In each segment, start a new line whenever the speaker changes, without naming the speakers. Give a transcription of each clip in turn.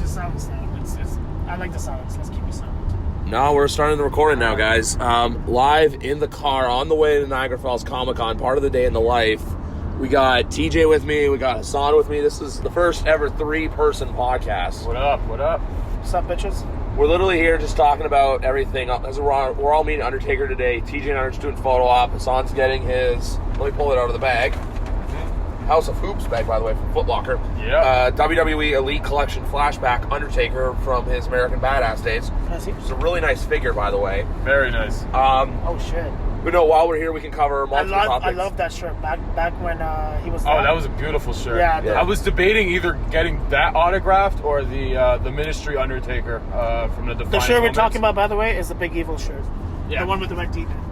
silence now. I like the silence. Let's keep it silent.
No, we're starting the recording now, guys. Live in the car on the way to Niagara Falls Comic-Con, part of the day in the life. We got TJ with me. We got Hassan with me. This is the first ever 3-person podcast.
What up? What up?
What's up, bitches?
We're literally here just talking about everything. As we're all meeting Undertaker today. TJ and I are just doing photo op. Hassan's getting his, let me pull it out of the bag. House of Hoops bag, by the way, from Foot Locker.
Yeah.
WWE Elite Collection flashback Undertaker from his American Badass days. It's a really nice figure, by the way.
Very nice.
Oh, shit.
But no, while we're here, we can cover multiple topics.
I love that shirt. Back when he was.
Oh, that was a beautiful shirt.
Yeah.
I was debating either getting that autographed or the Ministry Undertaker from the Defiant
The shirt we're
Moments.
talking about, by the way, is the Big Evil shirt.
Yeah.
The one with the red deep in.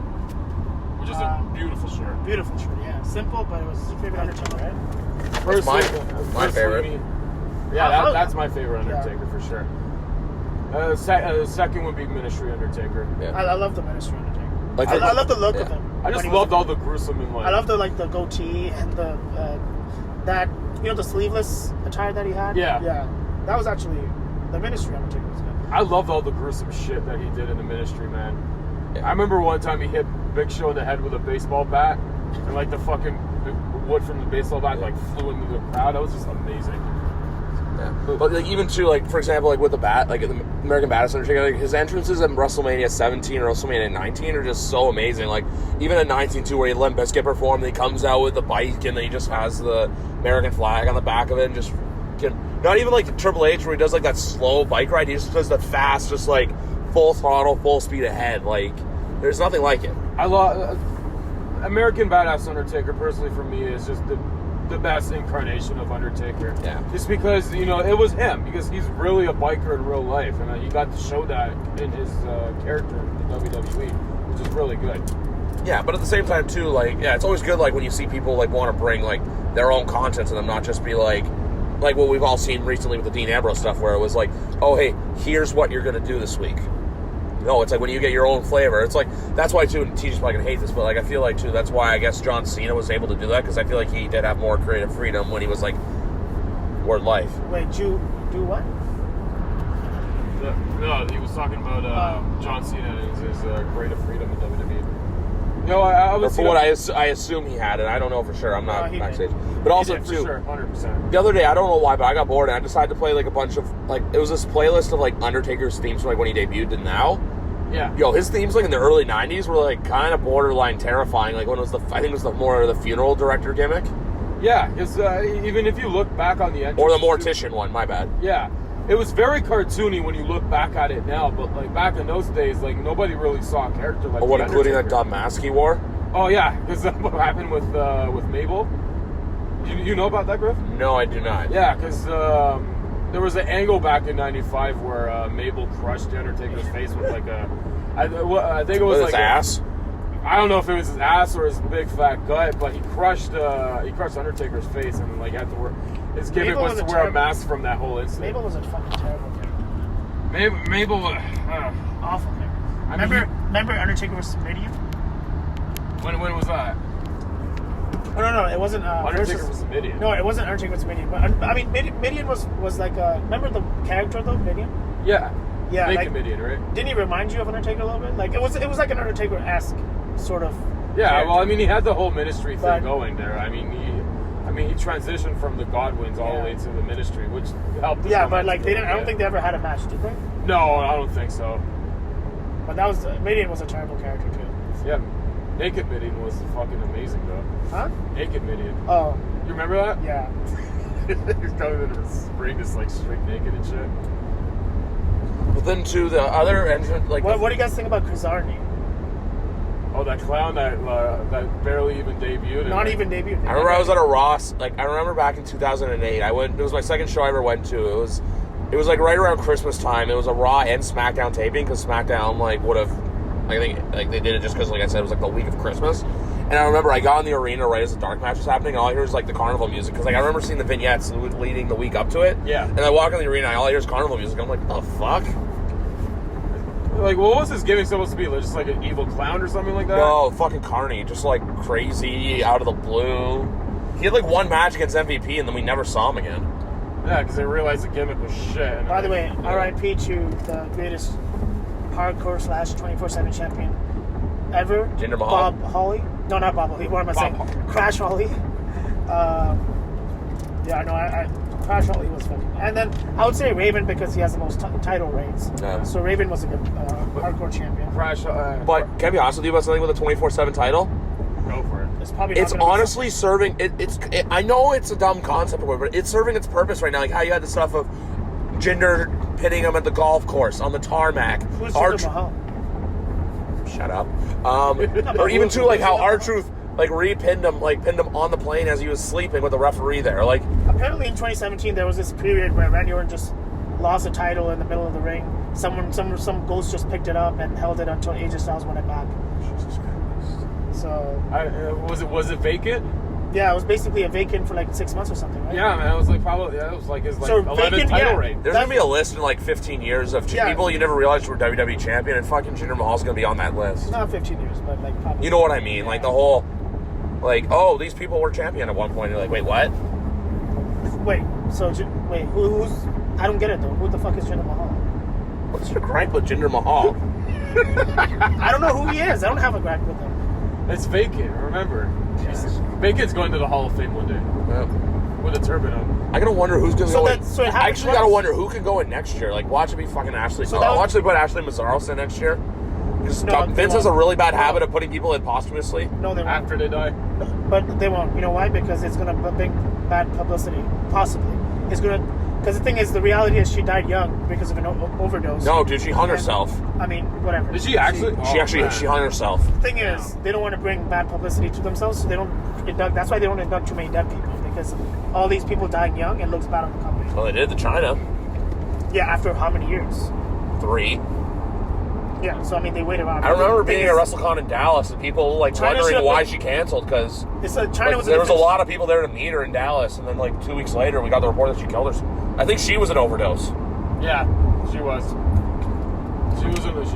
Which is a beautiful shirt.
Beautiful shirt, yeah. Simple, but it was your favorite Undertaker, right?
That's my favorite.
Yeah, that's my favorite Undertaker for sure. Second would be Ministry Undertaker.
Yeah.
I love the Ministry Undertaker.
I
love the look of him.
I just loved all the gruesome and
I love the goatee and the that the sleeveless attire that he had.
Yeah.
That was actually the Ministry Undertaker was good.
I loved all the gruesome shit that he did in the Ministry, man. I remember one time he hit Big Show in the head with a baseball bat, and like the fucking wood from the baseball bat like flew into the crowd. That was just amazing.
Yeah. But like, even too, like, for example, like with the bat, like the American Badass Undertaker, like his entrances at WrestleMania 17 or WrestleMania 19 are just so amazing. Like even at 19 too, where he Limp Bizkit performed, he comes out with the bike and then he just has the American flag on the back of it, and just not even like the Triple H where he does like that slow bike ride. He just does the fast, just like full throttle, full speed ahead. Like there's nothing like it.
I love American Badass Undertaker. Personally, for me, is just the best incarnation of Undertaker.
Yeah.
Just because, it was him. Because he's really a biker in real life. And he got to show that in his character in the WWE, which is really good.
Yeah, but at the same time, too, like, yeah, it's always good, like, when you see people, like, want to bring, like, their own content to them, not just be, like what we've all seen recently with the Dean Ambrose stuff, where it was like, oh, hey, here's what you're going to do this week. No, it's like when you get your own flavor. It's like, that's why, too, and TJ's probably going to hate this, but, like, I feel like, too, that's why I guess John Cena was able to do that, because I feel like he did have more creative freedom when he was, like, Word Life.
Wait, do what?
No, he was talking about John Cena and his creative freedom in WWE. I would
for what I assume he had it. I don't know for sure. I'm not backstage. But also,
for
too,
sure, 100%.
the other day, I don't know why, but I got bored and I decided to play, like, a bunch of, like, it was this playlist of, like, Undertaker's themes from, like, when he debuted to now.
Yeah.
Yo, his themes, like, in the early 90s were, like, kind of borderline terrifying. Like, when it was I think it was the more of the funeral director gimmick.
Yeah, because even if you look back on the entrance...
Or the mortician one, my bad.
Yeah. It was very cartoony when you look back at it now, but, like, back in those days, like, nobody really saw a character like
what,
the
including that
Undertaker.
dumb mask he wore?
Oh, yeah, because what happened with Mabel. You know about that, Griff?
No, I do not.
Yeah, because there was an angle back in '95 where Mabel crushed The Undertaker's face with, like, I think it was
with
like...
his ass?
I don't know if it was his ass or his big fat gut, but he crushed Undertaker's face and, like, had to wear... His gimmick was to wear a mask from that whole incident.
Mabel was a fucking terrible character.
Mabel was...
Awful character. Remember Undertaker vs. Midian?
When was that?
Oh, no, it wasn't...
Undertaker was Midian.
No, it wasn't Undertaker vs. Midian. But, I mean, Midian was like a... Remember the character, though, Midian?
Yeah.
Yeah,
Naked Midian, right?
Didn't he remind you of Undertaker a little bit? Like, it was like an Undertaker-esque sort of...
Yeah,
character.
well, I mean, he had the whole Ministry thing going there. I mean, he transitioned from the Godwins all the way to the Ministry, which helped him.
Yeah, but, like, they didn't... I don't think they ever had a match, did they?
No, I don't think so.
But that was... Midian was a terrible character, too.
Yeah. Naked Midian was fucking amazing, though.
Huh?
Naked Midian.
Oh.
You remember that?
Yeah.
He's coming in the ring just, like, straight naked and shit.
But then, to the other entrance, like...
What do you guys think about Kazarni?
Oh, that clown that barely even debuted.
Not even debuted.
I remember I was at a Ross, like, I remember back in 2008, it was my second show I ever went to. It was like right around Christmas time. It was a Raw and SmackDown taping, because SmackDown, like, would have, I think, like, they did it just because, like I said, it was like the week of Christmas. And I remember I got in the arena right as the dark match was happening, and all I hear was, like, the carnival music, because, like, I remember seeing the vignettes leading the week up to it.
Yeah.
And I walk in the arena, and all I hear is carnival music. I'm like, what the fuck?
Like, what was his gimmick supposed to be? Just like an evil clown or something like that?
No, fucking Carney. Just, like, crazy, out of the blue. He had, like, one match against MVP, and then we never saw him again.
Yeah, because they realized the gimmick was shit. And
By the way, R.I.P. to the greatest hardcore / 24/7 champion ever,
Jinder Mahal?
Bob Holly. No, not Bob Holly. What am I saying? Crash Holly. Yeah, no, I Crash Holly was funny. And then I would say Raven because he has the most title reigns.
Yeah.
So Raven was a good hardcore champion.
Crash.
But can I be honest with you about something with a 24/7 title?
Go for it.
It's probably not
It's
gonna be
honestly serving. I know it's a dumb concept, or whatever, but it's serving its purpose right now. Like how you had the stuff of Jinder pitting him at the golf course on the tarmac.
Who's Jinder Mahal?
Shut up. Or even too, like how R-Truth like pinned him on the plane as he was sleeping with the referee there. Like
Apparently in 2017 there was this period where Randy Orton just lost the title in the middle of the ring. Some ghost just picked it up and held it until AJ Styles won it back. So
was it vacant?
yeah, it was basically a vacant for like 6 months or something, right?
Yeah, man. It was like probably it was like his like
So
11th
vacant,
title
yeah.
reign.
there's gonna be a list in like 15 years of people you never realized were WWE champion, and fucking Jinder Mahal's gonna be on that list.
Not 15 years, but like probably.
You know what I mean? Like the whole, like, oh, these people were champion at one point. You're like, wait, what?
Wait, so who's? I don't get it though. Who the fuck is Jinder Mahal?
What's your gripe with Jinder Mahal?
I don't know who he is. I don't have a gripe with him.
It's vacant. Remember, Vacant's going to the Hall of Fame one day with a turban on.
I gotta wonder who's gonna
So
go
that-
in.
so it
I
happens
actually gotta
twice.
wonder who can go in next year. Like, watch it be fucking Ashley.
So that was-
watch they put Ashley Mazzaros in next year. Because
No, they
Vince has a
won't.
really bad
No.
habit of putting people in posthumously.
No, they won't.
After they die.
But they won't. You know why? Because it's gonna bring bad publicity. Possibly, it's gonna. Because the thing is, the reality is she died young because of an overdose.
No, dude, she hung
And-
herself.
I mean, whatever.
Did she actually?
She hung herself.
Thing is, they don't want to bring bad publicity to themselves, so they don't induct. That's why they don't induct too many dead people, because all these people dying young, it looks bad on the company.
Well, they did to China.
Yeah, after how many years?
3.
Yeah, so I mean, they wait around.
I remember
The thing
being at
is,
WrestleCon in Dallas and people like
China
wondering
should've
why
been-
she canceled because
China was.
there was a lot of people there to meet her in Dallas, and then like 2 weeks later we got the report that she killed herself. I think she was an overdose.
Yeah, she was. She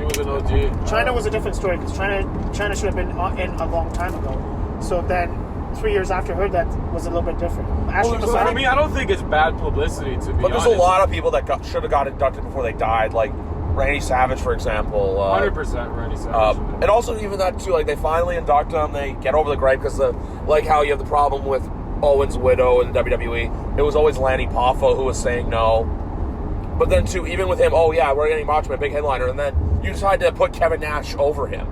was an OG.
China was a different story because China should have been in a long time ago. So then, 3 years after her, that was a little bit different. Ashley
Well,
Massaro-
for me, I don't think it's bad publicity to be
But there's
honest.
a lot of people that should have got inducted before they died, like Randy Savage, for example.
100% Randy Savage.
And also even that too, like they finally induct him, they get over the gripe because like how you have the problem with Owen's widow in WWE. It was always Lanny Poffo who was saying no. But then too, even with him, oh yeah, we're getting Macho Man, big headliner, and then you decide to put Kevin Nash over him.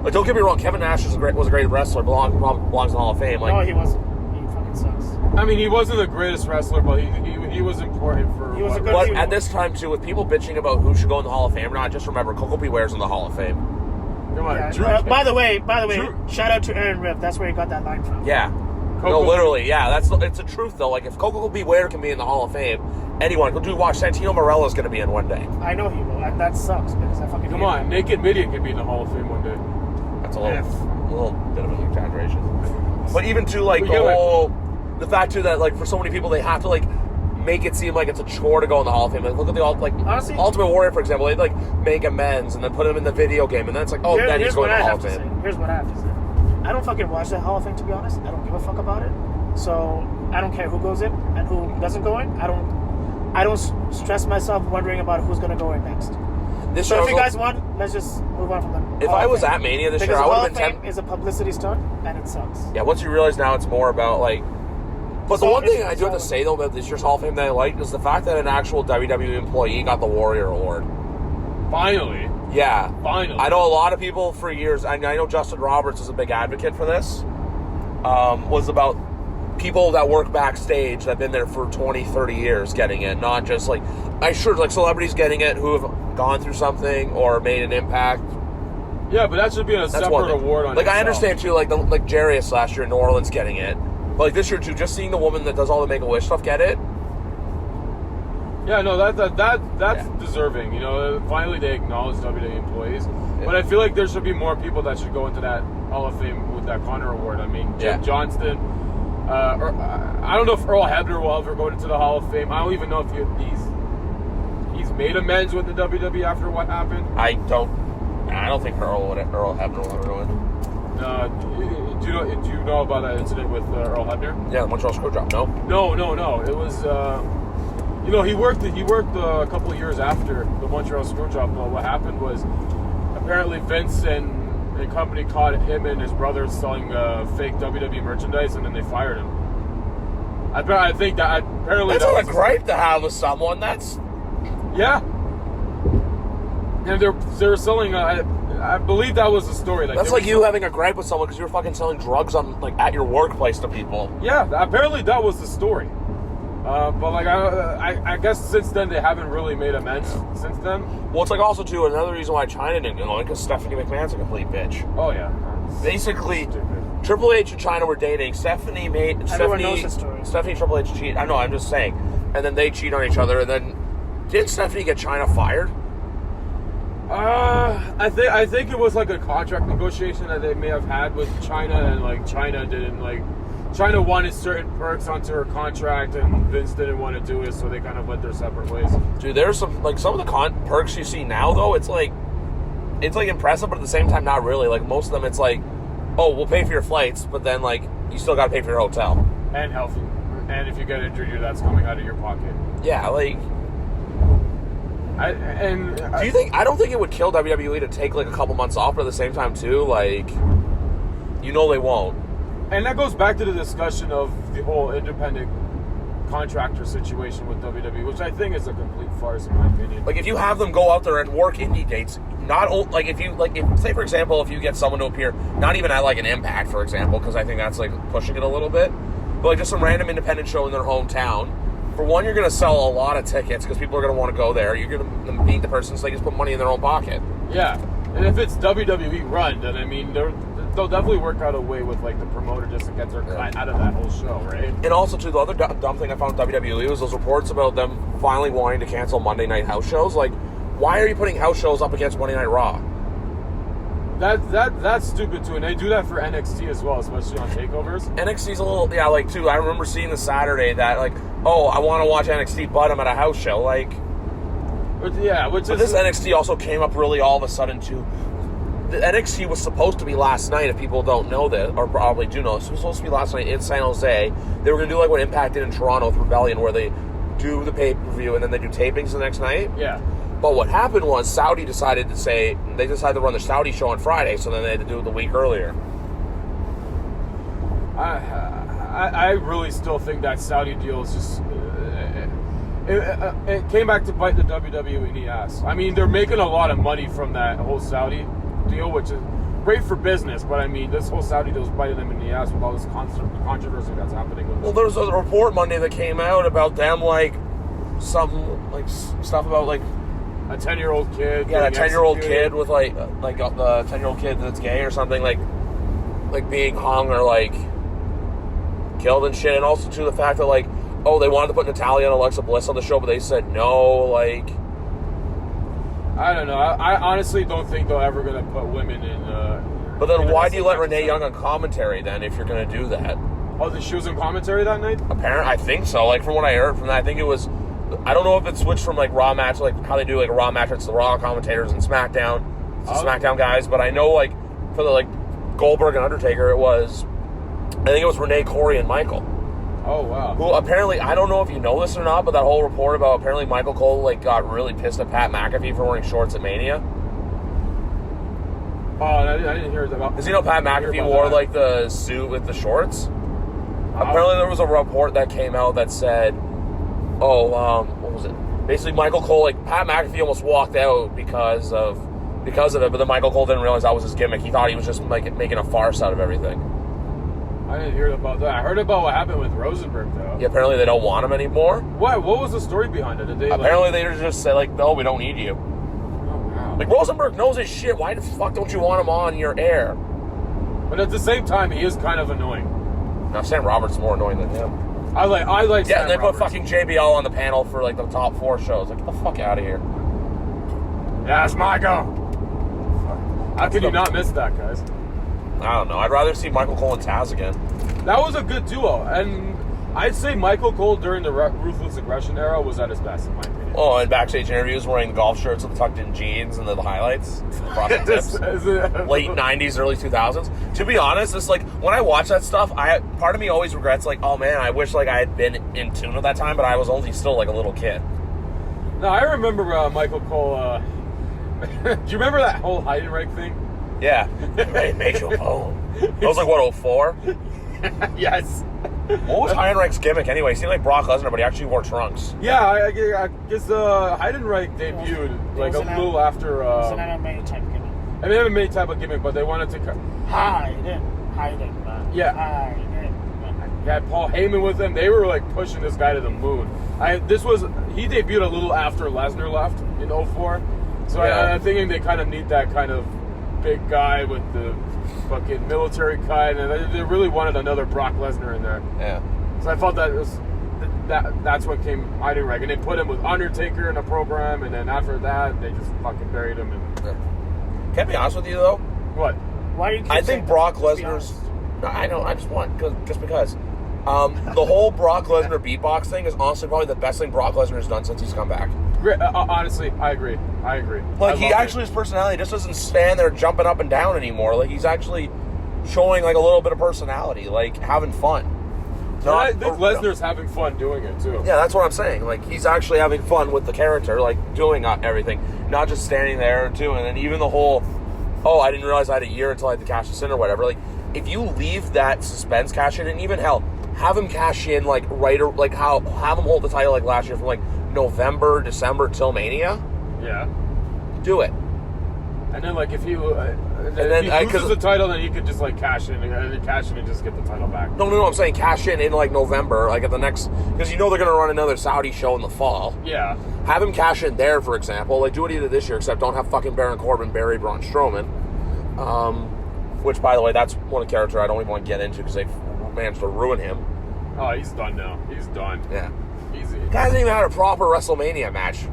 Like, don't get me wrong, Kevin Nash was a great wrestler, belongs in the Hall of Fame. Like,
No, he wasn't. He fucking sucks.
I mean, he wasn't the greatest wrestler, but he was important for.
He was a good-
but at this time too, with people bitching about who should go in the Hall of Fame or not, just remember Coco Beware's in the Hall of Fame.
Come on,
Yeah,
Drew.
by the way,
Drew-
shout out to Aaron Riff. That's where he got that line from.
Yeah. No,
Coco-
literally, yeah. It's the truth though. Like if Coco Beware can be in the Hall of Fame, anyone. Dude, watch Santino Marella's going to be in one day.
I know he will. And that sucks because I fucking
Come
hate
on,
him.
Naked Midian could be in the Hall of Fame one day.
That's a little bit of an exaggeration. But even to like
But yeah,
the fact too that like for so many people they have to like make it seem like it's a chore to go in the Hall of Fame. Like look at the
Honestly-
Ultimate Warrior, for example. They like make amends and then put him in the video game, and then it's like, oh, then he's
Here's
going
what
to the
I
Hall
have
of
to say.
Fame.
Here's what I have to say. I don't fucking watch the Hall of Fame, to be honest. I don't give a fuck about it. So I don't care who goes in and who doesn't go in. I don't stress myself wondering about who's gonna go in next.
This
So
year,
if you guys want, let's just move on from them.
if I was at Mania this year,
because
I would
Hall
have
of
been
Fame is a publicity stunt and it sucks.
Yeah, once you realize now it's more about like. But the
So
one thing
it's-
I do have to say though about this year's Hall of Fame that I liked is the fact that an actual WWE employee got the Warrior Award.
Finally.
Yeah.
Finally.
I know a lot of people for years, I know Justin Roberts is a big advocate for this, was about people that work backstage that have been there for 20, 30 years getting it, not just like, like celebrities getting it who have gone through something or made an impact.
Yeah, but that should be a
That's
separate
one thing.
award on
Like, I
itself.
understand too, like Jarius last year in New Orleans getting it. But like this year too, just seeing the woman that does all the Make-A-Wish stuff get it.
Yeah, no, that's
Yeah.
deserving. You know, finally they acknowledge WWE employees, but I feel like there should be more people that should go into that Hall of Fame with that Connor Award. I mean, Jim
Yeah.
Johnston. I don't know if Earl Hebner will ever go into the Hall of Fame. I don't even know if he's made amends with the WWE after what happened.
I don't think Earl Hebner will ever go in.
Do you know about that incident with Earl Hebner?
Yeah, the Montreal Screwjob. No.
No. It was You know, he worked a couple of years after the Montreal Screwjob. But what happened was, apparently Vince and company caught him and his brother selling fake WWE merchandise, and then they fired him. I think that apparently
that's not a gripe to have with someone. That's
yeah. And they're selling. I believe that was the story.
That's like you having a gripe with someone because you're fucking selling drugs on like at your workplace to people.
Yeah, apparently that was the story. But like I guess since then they haven't really made amends since then.
Well, it's like also too another reason why China didn't get along because Stephanie McMahon's a complete bitch.
Oh yeah.
Basically,
stupid.
Triple H and China were dating. Stephanie
knows the story.
Stephanie Triple H cheat. I know. I'm just saying. And then they cheat on each other. And then did Stephanie get China fired?
I think it was like a contract negotiation that they may have had with China, and like China wanted certain perks onto her contract, and Vince didn't want to do it, so they kind of went their separate ways.
Dude, there's some of the perks you see now though. It's like impressive, but at the same time not really. Like most of them, it's like, oh, we'll pay for your flights, but then like you still got to pay for your hotel
and health, and if you get injured, that's coming out of your pocket.
Yeah, like. Do you think? I don't think it would kill WWE to take like a couple months off, but at the same time too, like, you know, they won't.
And that goes back to the discussion of the whole independent contractor situation with WWE, which I think is a complete farce in my opinion.
Like, if you have them go out there and work indie dates, like if say for example, if you get someone to appear, not even at like an Impact, for example, because I think that's like pushing it a little bit, but like just some random independent show in their hometown. For one, you're going to sell a lot of tickets because people are going to want to go there. You're going to meet the person so they can just put money in their own pocket.
Yeah, and if it's WWE run, then I mean they'll definitely work out a way with like the promoter just to get their cut out of that whole show, right?
And also, too, the other dumb thing I found with WWE was those reports about them finally wanting to cancel Monday night house shows. Like, why are you putting house shows up against Monday Night Raw?
That's stupid too, and they do that for NXT as well, especially on takeovers.
NXT's a little, yeah, like too. I remember seeing the Saturday that like, oh, I want to watch NXT, but I'm at a house show, like.
But this
NXT also came up really all of a sudden too. The NXT was supposed to be last night. If people don't know that, or probably do know, it was supposed to be last night in San Jose. They were going to do like what Impact did in Toronto with Rebellion, where they do the pay-per-view and then they do tapings the next night.
Yeah.
But what happened was Saudi decided to run the Saudi show on Friday, so then they had to do it the week earlier.
I really still think that Saudi deal is just it came back to bite the WWE in the ass. I mean, they're making a lot of money from that whole Saudi deal, which is great for business, but I mean, this whole Saudi deal is biting them in the ass with all this controversy that's happening with them.
Well, there was a report Monday that came out about them, like, some, like, stuff about, like,
a 10-year-old kid.
Yeah, a 10-year-old kid with, like the 10-year-old kid that's gay or something, like being hung or, like, killed and shit. And also, too, the fact that, like, oh, they wanted to put Natalya and Alexa Bliss on the show, but they said no, like...
I don't know. I honestly don't think they're ever going to put women in...
but then why do you let Renee Young on commentary, then, if you're going to do that?
Oh, she was in commentary that night?
Apparently, I think so. Like, from what I heard from that, I think it was... I don't know if it switched from, like, Raw match, like, how they do, like, a Raw match, it's the Raw commentators and SmackDown, it's the SmackDown guys, but I know, like, for the, like, Goldberg and Undertaker, it was... I think it was Renee, Corey, and Michael.
Oh, wow.
Who apparently, I don't know if you know this or not, but that whole report about apparently Michael Cole, like, got really pissed at Pat McAfee for wearing shorts at Mania.
Oh, I didn't hear that.
Because, you know, Pat McAfee wore, like, the suit with the shorts? Apparently there was a report that came out that said, what was it? Basically, Michael Cole, like, Pat McAfee almost walked out because of it, but then Michael Cole didn't realize that was his gimmick. He thought he was just, like, making a farce out of everything.
I didn't hear about that. I heard about what happened with Rosenberg, though.
Yeah, apparently they don't want him anymore.
What was the story behind it?
Apparently they just said, like, no, we don't need you.
Oh, wow.
Like, Rosenberg knows his shit. Why the fuck don't you want him on your air?
But at the same time, he is kind of annoying.
Now, Sam Roberts is more annoying than him.
I like
yeah,
Sam
and they
Roberts.
put fucking JBL on the panel for, like, the top 4 shows. Like, get the fuck out of here.
Yeah, it's Michael. How can you not miss that, guys?
I don't know. I'd rather see Michael Cole and Taz again.
That was a good duo, and I'd say Michael Cole during the Ruthless Aggression era was at his best, in my opinion.
Oh, and backstage interviews wearing golf shirts with tucked in jeans and the highlights, frosted tips. Late 90s, early 2000s. To be honest, it's like, when I watch that stuff, part of me always regrets, like, oh man, I wish like I had been in tune at that time, but I was only still like a little kid.
No, I remember Michael Cole, do you remember that whole Heidenreich thing?
Yeah. Major Bone. That was like, what, 04?
Yes.
What was Heidenreich's gimmick anyway? He seemed like Brock Lesnar, but he actually wore trunks.
Yeah, I guess Heidenreich debuted like a little after.
It's an MMA type gimmick.
An MMA type of gimmick, but they wanted to.
Hiding.
Yeah. He had Paul Heyman with him. They were like pushing this guy to the moon. He debuted a little after Lesnar left in 04. So
yeah.
I'm thinking they kind of need that kind of big guy with the fucking military cut, and they really wanted another Brock Lesnar in there.
Yeah.
So I felt that's what came Heidenreich, and they put him with Undertaker in a program, and then after that they just fucking buried him.
Can I be honest with you though?
What?
Why do you?
I think Brock Lesnar's. No, I know. I just want because. The whole Brock Lesnar beatbox thing is honestly probably the best thing Brock Lesnar has done since he's come back.
Honestly, I agree.
Like, he actually, his personality just doesn't stand there jumping up and down anymore. Like, he's actually showing, like, a little bit of personality, like, having fun.
I think Lesnar's having fun doing it, too.
Yeah, that's what I'm saying. Like, he's actually having fun with the character, like, doing everything. Not just standing there, too. And then even the whole, I didn't realize I had a year until I had to cash this in or whatever. Like, if you leave that suspense cash in, and even, hell, have him cash in, like, have him hold the title, like, last year from, like, November, December till Mania.
Yeah.
Do it.
And then, like, if he loses the title, then he could just, like, cash in and just get the title back.
No, I'm saying cash in, like, November, like, at the next, because you know they're going to run another Saudi show in the fall.
Yeah.
Have him cash in there, for example. Like, do what he did this year, except don't have fucking Baron Corbin bury Braun Strowman. Which, by the way, that's one character I don't even want to get into because they've managed to ruin him.
Oh, he's done now. He's done.
Yeah.
Easy.
Guy hasn't even had a proper WrestleMania match.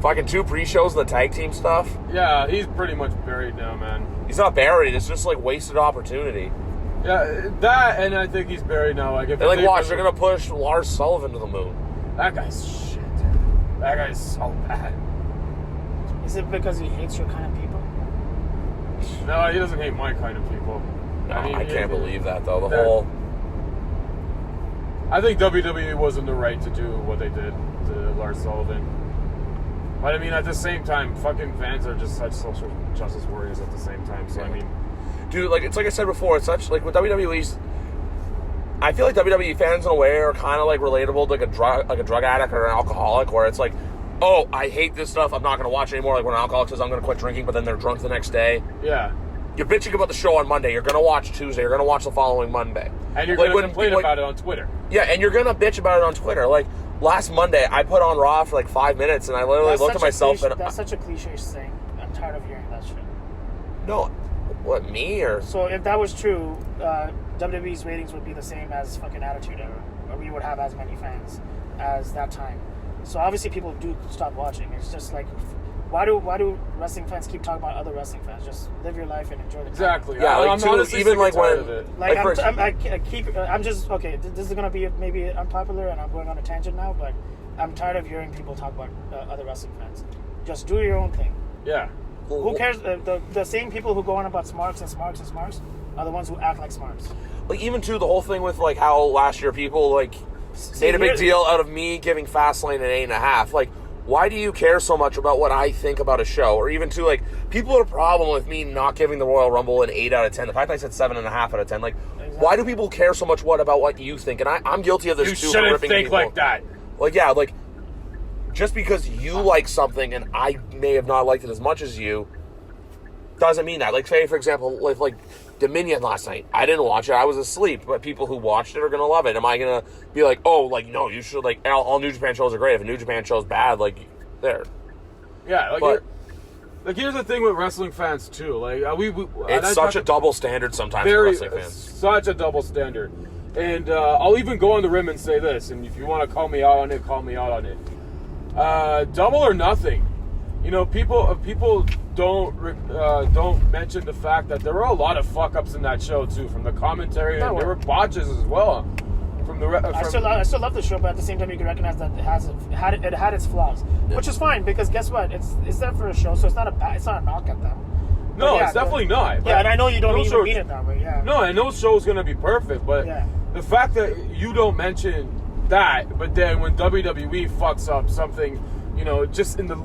Fucking 2 pre-shows and the tag team stuff.
Yeah, he's pretty much buried now, man.
He's not buried. It's just, like, wasted opportunity.
Yeah, that, and I think he's buried now. Like, if
they're going to push Lars Sullivan to the moon.
That guy's shit. That guy's so bad.
Is it because he hates your kind of people?
No, he doesn't hate my kind of people.
No, I can't believe that, though.
I think WWE wasn't the right to do what they did to Lars Sullivan. But, I mean, at the same time, fucking fans are just such social justice warriors at the same time. So, I mean...
Dude, like, it's like I said before, it's such, like, with WWE's... I feel like WWE fans, in a way, are kind of, like, relatable to, like a drug addict or an alcoholic, where it's like, oh, I hate this stuff, I'm not going to watch it anymore. Like, when an alcoholic says, I'm going to quit drinking, but then they're drunk the next day.
Yeah.
You're bitching about the show on Monday. You're going to watch Tuesday. You're going to watch the following Monday.
And you're going to complain about it on Twitter.
Yeah, and you're going to bitch about it on Twitter. Like, last Monday, I put on Raw for, like, 5 minutes, and I literally looked at myself and...
That's such a cliche thing. I'm tired of hearing that shit.
No. What, me, or...
So, if that was true, WWE's ratings would be the same as fucking Attitude Era. Or we would have as many fans as that time. So, obviously, people do stop watching. It's just like... Why do wrestling fans keep talking about other wrestling fans? Just live your life and enjoy the time.
Exactly.
Yeah, like,
I'm honestly even like when
I'm just okay. This is gonna be maybe unpopular, and I'm going on a tangent now, but I'm tired of hearing people talk about other wrestling fans. Just do your own thing.
Yeah.
Who cares? The same people who go on about smarks are the ones who act like smarks.
Like, even too, the whole thing with, like, how last year people, like, made a big deal out of me giving Fastlane an 8.5. Like, why do you care so much about what I think about a show? Or even to, like, people have a problem with me not giving the Royal Rumble an 8 out of 10. The fact I said 7.5 out of 10, like, exactly. Why do people care so much about what you think? And I'm guilty of this, too.
You shouldn't think people like that.
Like, yeah, like, just because you like something and I may have not liked it as much as you, doesn't mean that. Like, say, for example, like Dominion last night. I didn't watch it. I was asleep. But people who watched it are going to love it. Am I going to be like, oh, like, no, you should, like, all New Japan shows are great. If a New Japan show's bad, like, there.
Yeah, like, here's the thing with wrestling fans, too. Like,
it's such a double standard sometimes for wrestling fans.
Such a double standard. And I'll even go on the rim and say this, and if you want to call me out on it, call me out on it. Double or nothing. You know, people don't mention the fact that there were a lot of fuck-ups in that show, too, from the commentary, and there were botches as well From the
I still love the show, but at the same time, you can recognize that it had its flaws, which is fine because guess what? It's there for a show, so it's not a knock at them.
No,
yeah,
it's definitely not.
Yeah, and I know you don't even mean it that way. Yeah.
No, and no show's gonna be perfect, but the fact that you don't mention that, but then when WWE fucks up something, you know, just in the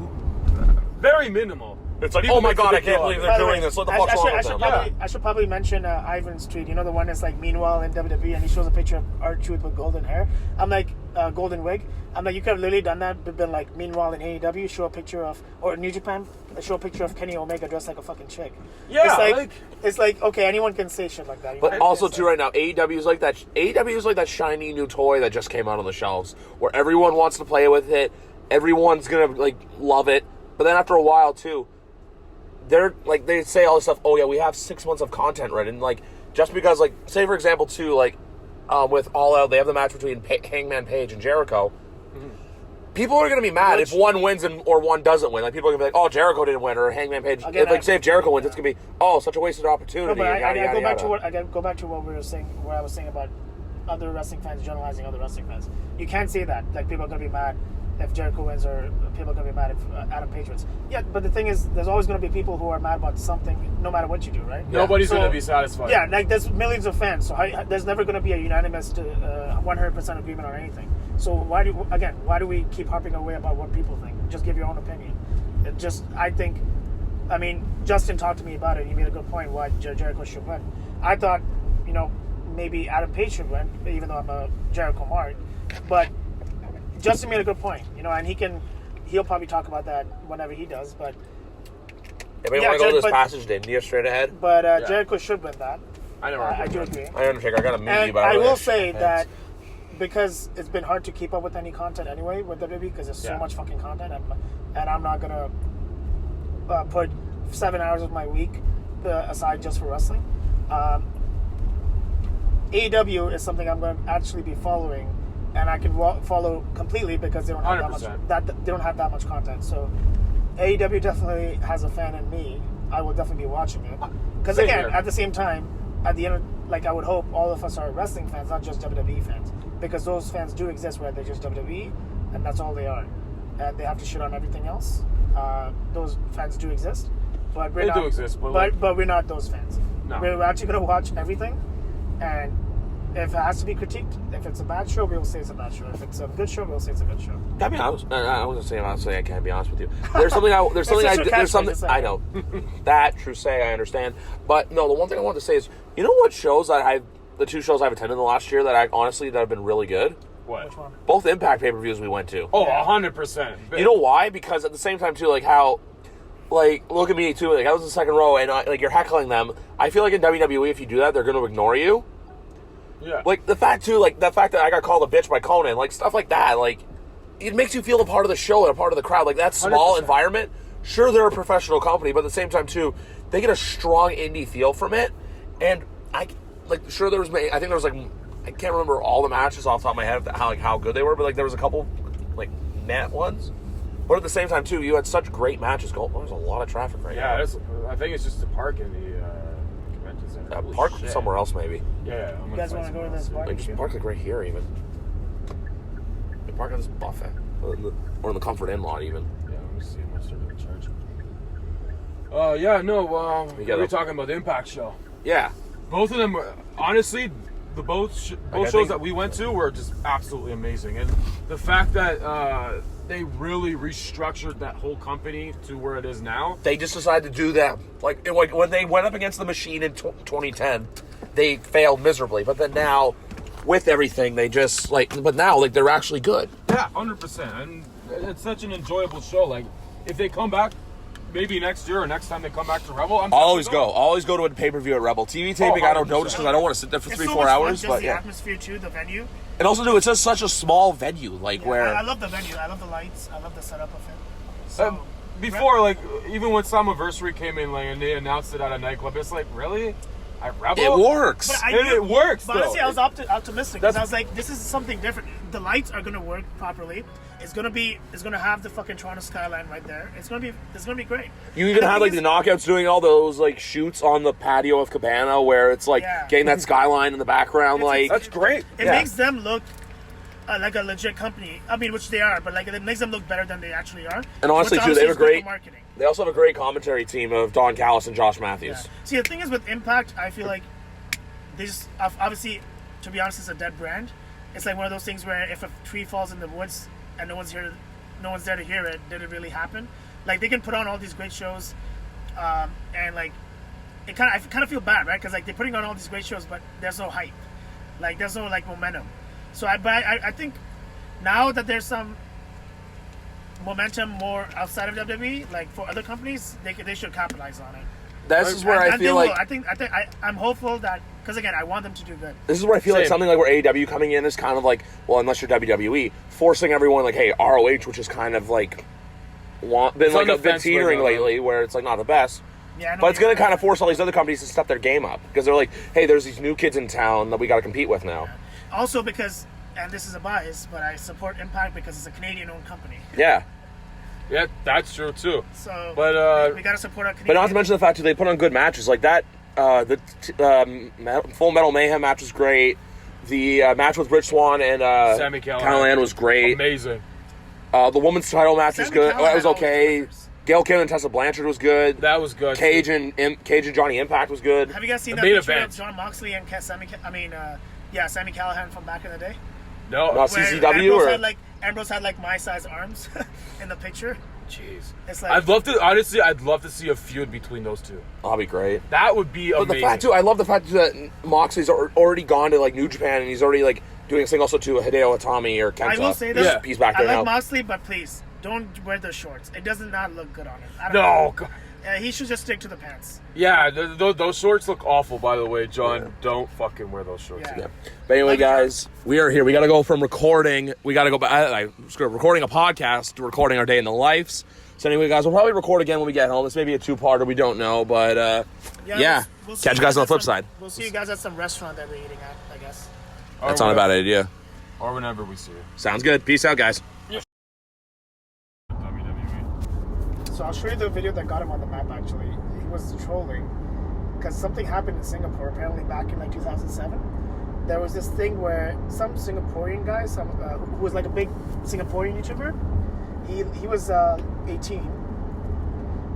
very minimal.
It's like, oh my god, I can't believe they're doing this. What the fuck's wrong with them?
I should probably mention Ivan's tweet. You know the one that's like, meanwhile in WWE, and he shows a picture of R-Truth with golden hair. I'm like, golden wig. I'm like, you could have literally done that, but been like, meanwhile in AEW, show a picture of, or New Japan, show a picture of Kenny Omega dressed like a fucking chick.
Yeah,
it's like okay, anyone can say shit like that.
But also too, right now, AEW is like that. AEW is like that shiny new toy that just came out on the shelves, where everyone wants to play with it. Everyone's gonna like love it, but then after a while too. They're like they say all this stuff. Oh yeah, we have 6 months of content ready, and like just because like say for example too like with All Out, they have the match between Hangman Page and Jericho. Mm-hmm. People are gonna be mad if one wins or one doesn't win. Like people are gonna be like, oh, Jericho didn't win, or Hangman Page. Say if Jericho wins, it's gonna be such a wasted opportunity.
No, but I go back to what we were saying. What I was saying about other wrestling fans generalizing other wrestling fans. You can't say that. Like people are gonna be mad if Jericho wins, or people are going to be mad if Adam Page wins. Yeah, but the thing is, there's always going to be people who are mad about something, no matter what you do, right?
Yeah. Nobody's going to be satisfied.
Yeah, like there's millions of fans, so there's never going to be a unanimous 100% agreement on anything. So why do we keep harping away about what people think? Just give your own opinion. I mean, Justin talked to me about it. He made a good point why Jericho should win. I thought, maybe Adam Page should win, even though I'm a Jericho mark, but Justin made a good point, and he'll probably talk about that whenever he does, but...
Anybody want to go to this passage to India straight ahead?
But Jericho should win that. I do agree.
I understand. I got to meet you, but
I will say that because it's been hard to keep up with any content anyway with WWE because there's so much fucking content, and I'm not going to put 7 hours of my week aside just for wrestling. AEW is something I'm going to actually be following, and I can follow completely because they don't have they don't have that much content. So AEW definitely has a fan in me. I will definitely be watching it because again, at the same time, at the end, I would hope all of us are wrestling fans, not just WWE fans, because those fans do exist where they're just WWE, and that's all they are, and they have to shit on everything else. Those fans do exist, but we're not those fans. No. We're actually going to watch everything, and if it has to be critiqued, if it's a bad show, we will say it's a bad show. If it's a good show, we'll say it's a good show.
I mean, I wasn't saying I can't be honest with you. There's something I know. That true say I understand, but no, the one thing I wanted to say is, you know what shows the 2 shows I've attended in the last year that have been really good.
What?
Which one?
Both Impact pay-per-views we went to.
Oh, 100%.
You know why? Because at the same time too, look at me too. I was in the second row, and you're heckling them. I feel like in WWE, if you do that, they're going to ignore you.
Yeah.
The fact that I got called a bitch by Conan, stuff like that, it makes you feel a part of the show and a part of the crowd. That small 100%. Environment. Sure, they're a professional company, but at the same time too, they get a strong indie feel from it. And I think there was I can't remember all the matches off the top of my head how good they were, but there was a couple net ones. But at the same time too, you had such great matches. There's a lot of traffic right now.
Yeah, I think it's just the park in the convention center.
Park somewhere else maybe.
Yeah.
You guys want to go to this bar?
Just park right here even. Park at this buffet or in the Comfort Inn lot even.
Yeah, let me see how much they're going to charge. We're talking about the Impact show.
Yeah.
Both of them, honestly, both shows that we went to were just absolutely amazing. And the fact that they really restructured that whole company to where it is now.
They just decided to do that. When they went up against the Machine in 2010, they failed miserably. But then now, with everything, they just, but now, they're actually good.
Yeah, 100%. And it's such an enjoyable show. If they come back, maybe next year or next time they come back to Rebel,
always go to a pay-per-view at Rebel. TV taping, I don't know, just because I don't want to sit there for 3-4 hours. But
the atmosphere too, the venue.
And also, it's just such a small venue, where...
I love the venue. I love the lights. I love the setup of it. So,
before, even when Slammiversary came in, and they announced it at a nightclub, it's really... At Rebel?
It works.
It works,
But honestly, I was optimistic, because I was like, this is something different. the lights are gonna work properly. It's gonna have the fucking Toronto skyline right there. It's gonna be great.
You even have like the knockouts doing all those like shoots on the patio of Cabana where it's like getting that skyline in the background.
That's great.
It makes them look like a legit company. I mean, which they are, but like it makes them look better than they actually are.
And honestly, too, they have a great
marketing.
They also have a great commentary team of Don Callis and Josh Matthews.
Yeah. See, the thing is with Impact, I feel like they just obviously, to be honest, it's a dead brand. It's like one of those things where if a tree falls in the woods and no one's there to hear it, did it really happen? Like they can put on all these great shows, and like I kind of feel bad, right? Because like they're putting on all these great shows, but there's no hype, like there's no like momentum. So I think now that there's some momentum more outside of WWE, like for other companies, they should capitalize on it.
This is where I feel like
I'm hopeful that, because again, I want them to do good.
This is where I feel like something like where AEW coming in is kind of like, well, unless you're WWE, forcing everyone like, hey, ROH, which is kind of like been teetering lately, where it's like not the best.
Yeah,
but it's going to kind of force all these other companies to step their game up because they're like, hey, there's these new kids in town that we got to compete with now.
Yeah. Also because, and this is a bias, but I support Impact because it's a Canadian-owned company.
Yeah.
Yeah, that's true too.
So,
but
we got to support our Canadian.
But not to mention the fact that they put on good matches like that. The Full Metal Mayhem match was great. The match with Rich Swann and
Sami
Callihan was great.
Amazing.
The women's title match was good.
Callahan
That was okay. Gail Kim and Tessa Blanchard was good.
That was good.
Cage and Johnny Impact was good.
Have you guys seen that picture of John Moxley and Sami Callihan from back in the day?
No,
CCW
Ambrose had like my size arms in the picture.
Jeez,
it's like
I'd love to see a feud between those two.
That'd be great.
That would be amazing.
But the fact too, I love the fact that Moxley's already gone to like New Japan and he's already like doing a thing also to Hideo Itami or Kenta.
I will say this:
he's back there
I
now.
like Moxley, but please don't wear the shorts. It does not look good on him. I don't know. He should just stick to the pants.
Yeah, those shorts look awful, by the way, John. Yeah. Don't fucking wear those shorts again.
But anyway, guys, we are here. We got to go from recording. We got to go back. Recording a podcast to recording our day in the lives. So anyway, guys, we'll probably record again when we get home. This may be a two-parter. We don't know. But, we'll catch you guys on the flip side.
We'll see you guys at some restaurant that we're eating at, I guess.
That's not a bad idea.
Or whenever we see you.
Sounds good. Peace out, guys.
So I'll show you the video that got him on the map, actually. He was trolling because something happened in Singapore, apparently back in like 2007. There was this thing where some Singaporean guy, who was like a big Singaporean YouTuber, he was 18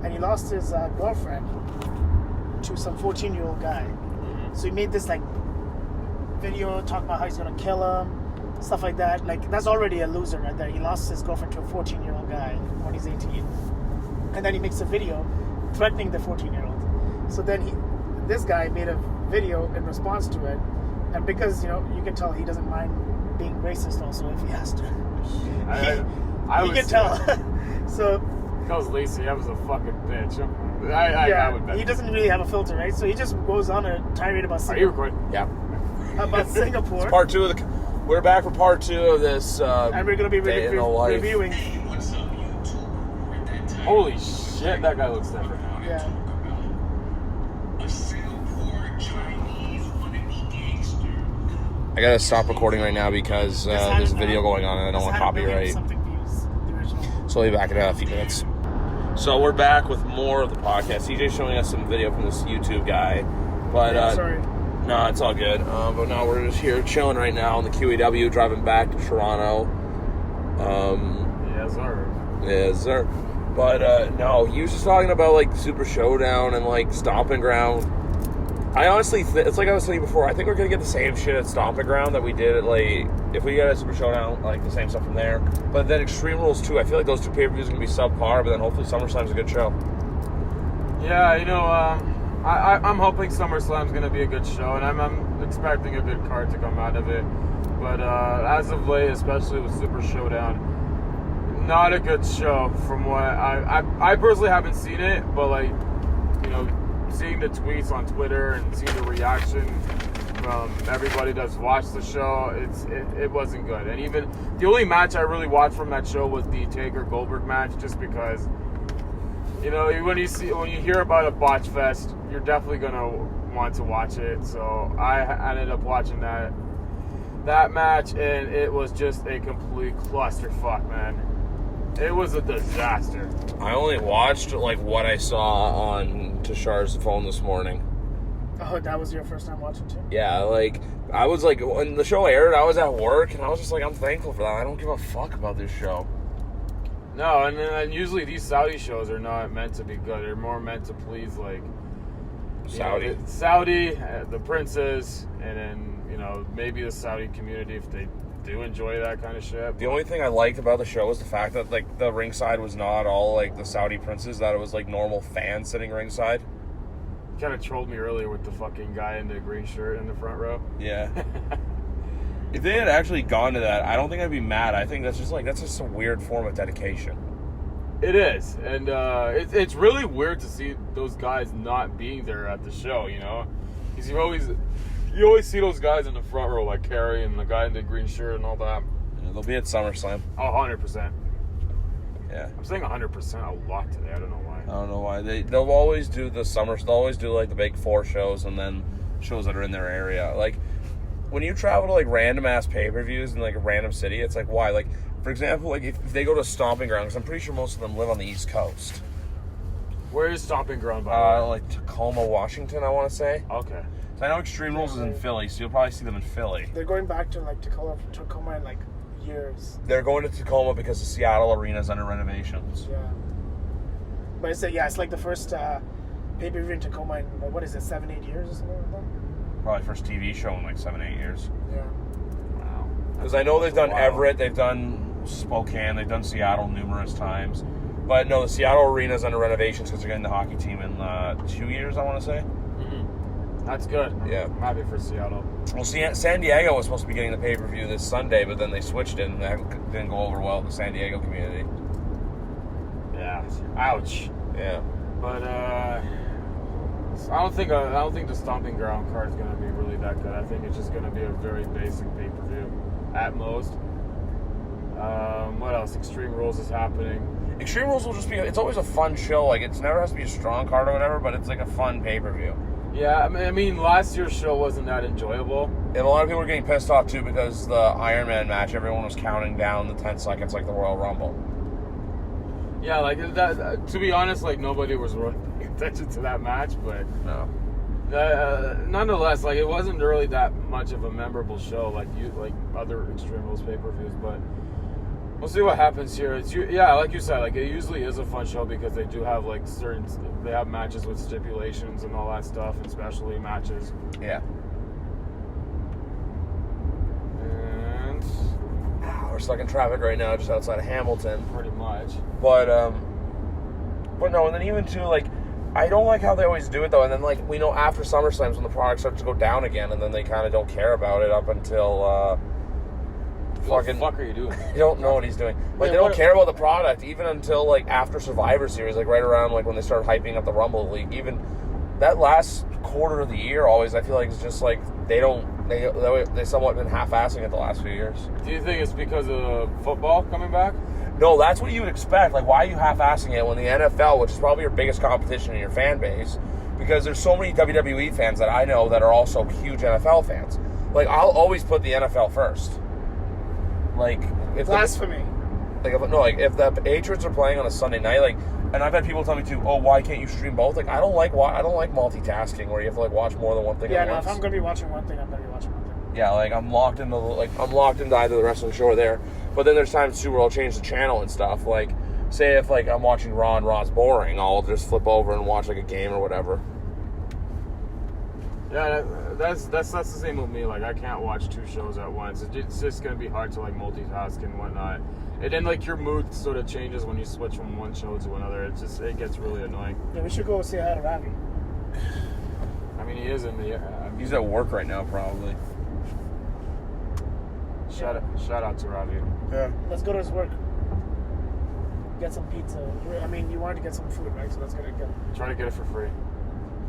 and he lost his girlfriend to some 14-year-old guy. So he made this like video talking about how he's gonna kill him, stuff like that. Like that's already a loser right there. He lost his girlfriend to a 14-year-old guy when he's 18. And then he makes a video threatening the 14-year-old. So then this guy made a video in response to it. And because, you can tell he doesn't mind being racist also if he has to. You can tell. So...
That was Lacey. That was a fucking bitch. I would bet.
He doesn't really have a filter, right? So he just goes on a tirade about Singapore.
Are you recording?
Yeah.
About Singapore.
It's part 2 of we're back for part 2 of this
and we're going to be reviewing...
Holy shit, that guy looks different.
Yeah.
I gotta stop recording right now because there's a video going on and I don't want copyright. So I'll be back in a few minutes. So we're back with more of the podcast. CJ's showing us some video from this YouTube guy. But
sorry.
No, it's all good. But now we're just here chilling right now on the QEW, driving back to Toronto.
Yes, sir.
Yes, sir. But no, he was just talking about like Super Showdown and like Stomping Ground. I honestly, it's like I was saying before, I think we're going to get the same shit at Stomping Ground that we did at like, if we get a Super Showdown, like the same stuff from there. But then Extreme Rules 2, I feel like those two pay-per-views are going to be subpar, but then hopefully SummerSlam's a good show.
Yeah, I'm hoping SummerSlam's going to be a good show, and I'm expecting a good card to come out of it. But as of late, especially with Super Showdown, not a good show from what I personally haven't seen it, but like, seeing the tweets on Twitter and seeing the reaction from everybody that's watched the show, it wasn't good. And even the only match I really watched from that show was the Taker Goldberg match, just because when you hear about a botch fest, you're definitely gonna want to watch it. So I ended up watching that. that match, and it was just a complete clusterfuck, man. It was a disaster.
I only watched like what I saw on Tashar's phone this morning.
Oh, that was your first time watching too?
Yeah, like I was like when the show aired, I was at work, and I was just like, I'm thankful for that. I don't give a fuck about this show.
No, and usually these Saudi shows are not meant to be good. They're more meant to please like
Saudi,
the princes, and then maybe the Saudi community if they do enjoy that kind of shit.
The only thing I liked about the show was the fact that like the ringside was not all like the Saudi princes, that it was like normal fans sitting ringside.
You kind of trolled me earlier with the fucking guy in the green shirt in the front row.
Yeah. If they had actually gone to that, I don't think I'd be mad. I think that's just a weird form of dedication.
It is, and it's really weird to see those guys not being there at the show, because you always see those guys in the front row, like Kerry and the guy in the green shirt and all that.
Yeah, they'll be at SummerSlam.
100%.
Yeah.
I'm saying 100% a lot today. I don't know why.
I don't know why. They'll always do the summers. They'll always do like the big 4 shows and then shows that are in their area. Like when you travel to like random ass pay-per-views in like a random city, it's like why? Like for example, like if they go to Stomping Ground, because I'm pretty sure most of them live on the East Coast.
Where is Stomping Ground, by the way?
Like Tacoma, Washington, I want to say.
Okay.
So I know Extreme Rules is in Philly, so you'll probably see them in Philly.
They're going back to like Tacoma in like years.
They're going to Tacoma because the Seattle arena is under renovations.
Yeah. But it's like the first pay-per-view in Tacoma in, what is it, 7-8 years or something like that?
Probably first TV show in like 7-8 years.
Yeah.
Wow.
Because I know they've done Everett, they've done Spokane, they've done Seattle numerous times. But no, the Seattle arena is under renovations because they're getting the hockey team in 2 years, I want to say.
Mm-hmm. That's good.
Yeah.
I'm happy for Seattle.
Well, San Diego was supposed to be getting the pay-per-view this Sunday, but then they switched it, and that didn't go over well with the San Diego community.
Yeah. Ouch.
Yeah.
But I don't think the Stomping Ground card is going to be really that good. I think it's just going to be a very basic pay-per-view at most. What else? Extreme Rules is happening.
Extreme Rules will just be, it's always a fun show. Like, it never has to be a strong card or whatever, but it's like a fun pay-per-view.
Yeah, I mean, last year's show wasn't that enjoyable.
And a lot of people were getting pissed off, too, because the Iron Man match, everyone was counting down the 10 seconds like the Royal Rumble.
Yeah, like, that. To be honest, like, nobody was really paying attention to that match, but...
No.
Nonetheless, like, it wasn't really that much of a memorable show like other Extreme Rules pay-per-views, but we'll see what happens here. Like you said, like it usually is a fun show because they do have like they have matches with stipulations and all that stuff, and specialty matches.
Yeah.
And
We're stuck in traffic right now, just outside of Hamilton.
pretty much.
But no, and then even too, like, I don't like how they always do it though, and then like we know after SummerSlam's when the product starts to go down again, and then they kind of don't care about it up until
What the fuck are you doing?
You don't know what he's doing. Like
Yeah,
they don't care about the product even until like after Survivor Series, like right around like when they start hyping up the Rumble League. Even that last quarter of the year, always I feel like it's just like they somewhat been half-assing it the last few years.
Do you think it's because of football coming back?
No, that's what you would expect. Like, why are you half-assing it when the NFL, which is probably your biggest competition in your fan base, because there's so many WWE fans that I know that are also huge NFL fans. Like, I'll always put the NFL first. Like, if
Blasphemy.
if the Patriots are playing on a Sunday night, like, and I've had people tell me too, oh, why can't you stream both? Like, I don't like multitasking where you have to like watch more than one thing
Yeah,
at
no,
once.
if I'm going to be watching one thing, I'm going to be watching one thing.
Yeah, like I'm locked into either the wrestling show or there. But then there's times too where I'll change the channel and stuff. Like, say if like I'm watching Raw and Raw's boring, I'll just flip over and watch like a game or whatever.
Yeah, that's the same with me. Like, I can't watch 2 shows at once. It's just gonna be hard to like multitask and whatnot. And then like your mood sort of changes when you switch from one show to another. It gets really annoying.
Yeah, we should go say hi to Ravi.
I mean, he is in the.
He's at work right now, probably.
Shout out to Ravi.
Yeah.
Let's go to his work. Get some pizza. I mean, you wanted to get some food, right? So let's get it.
Try to get it for free.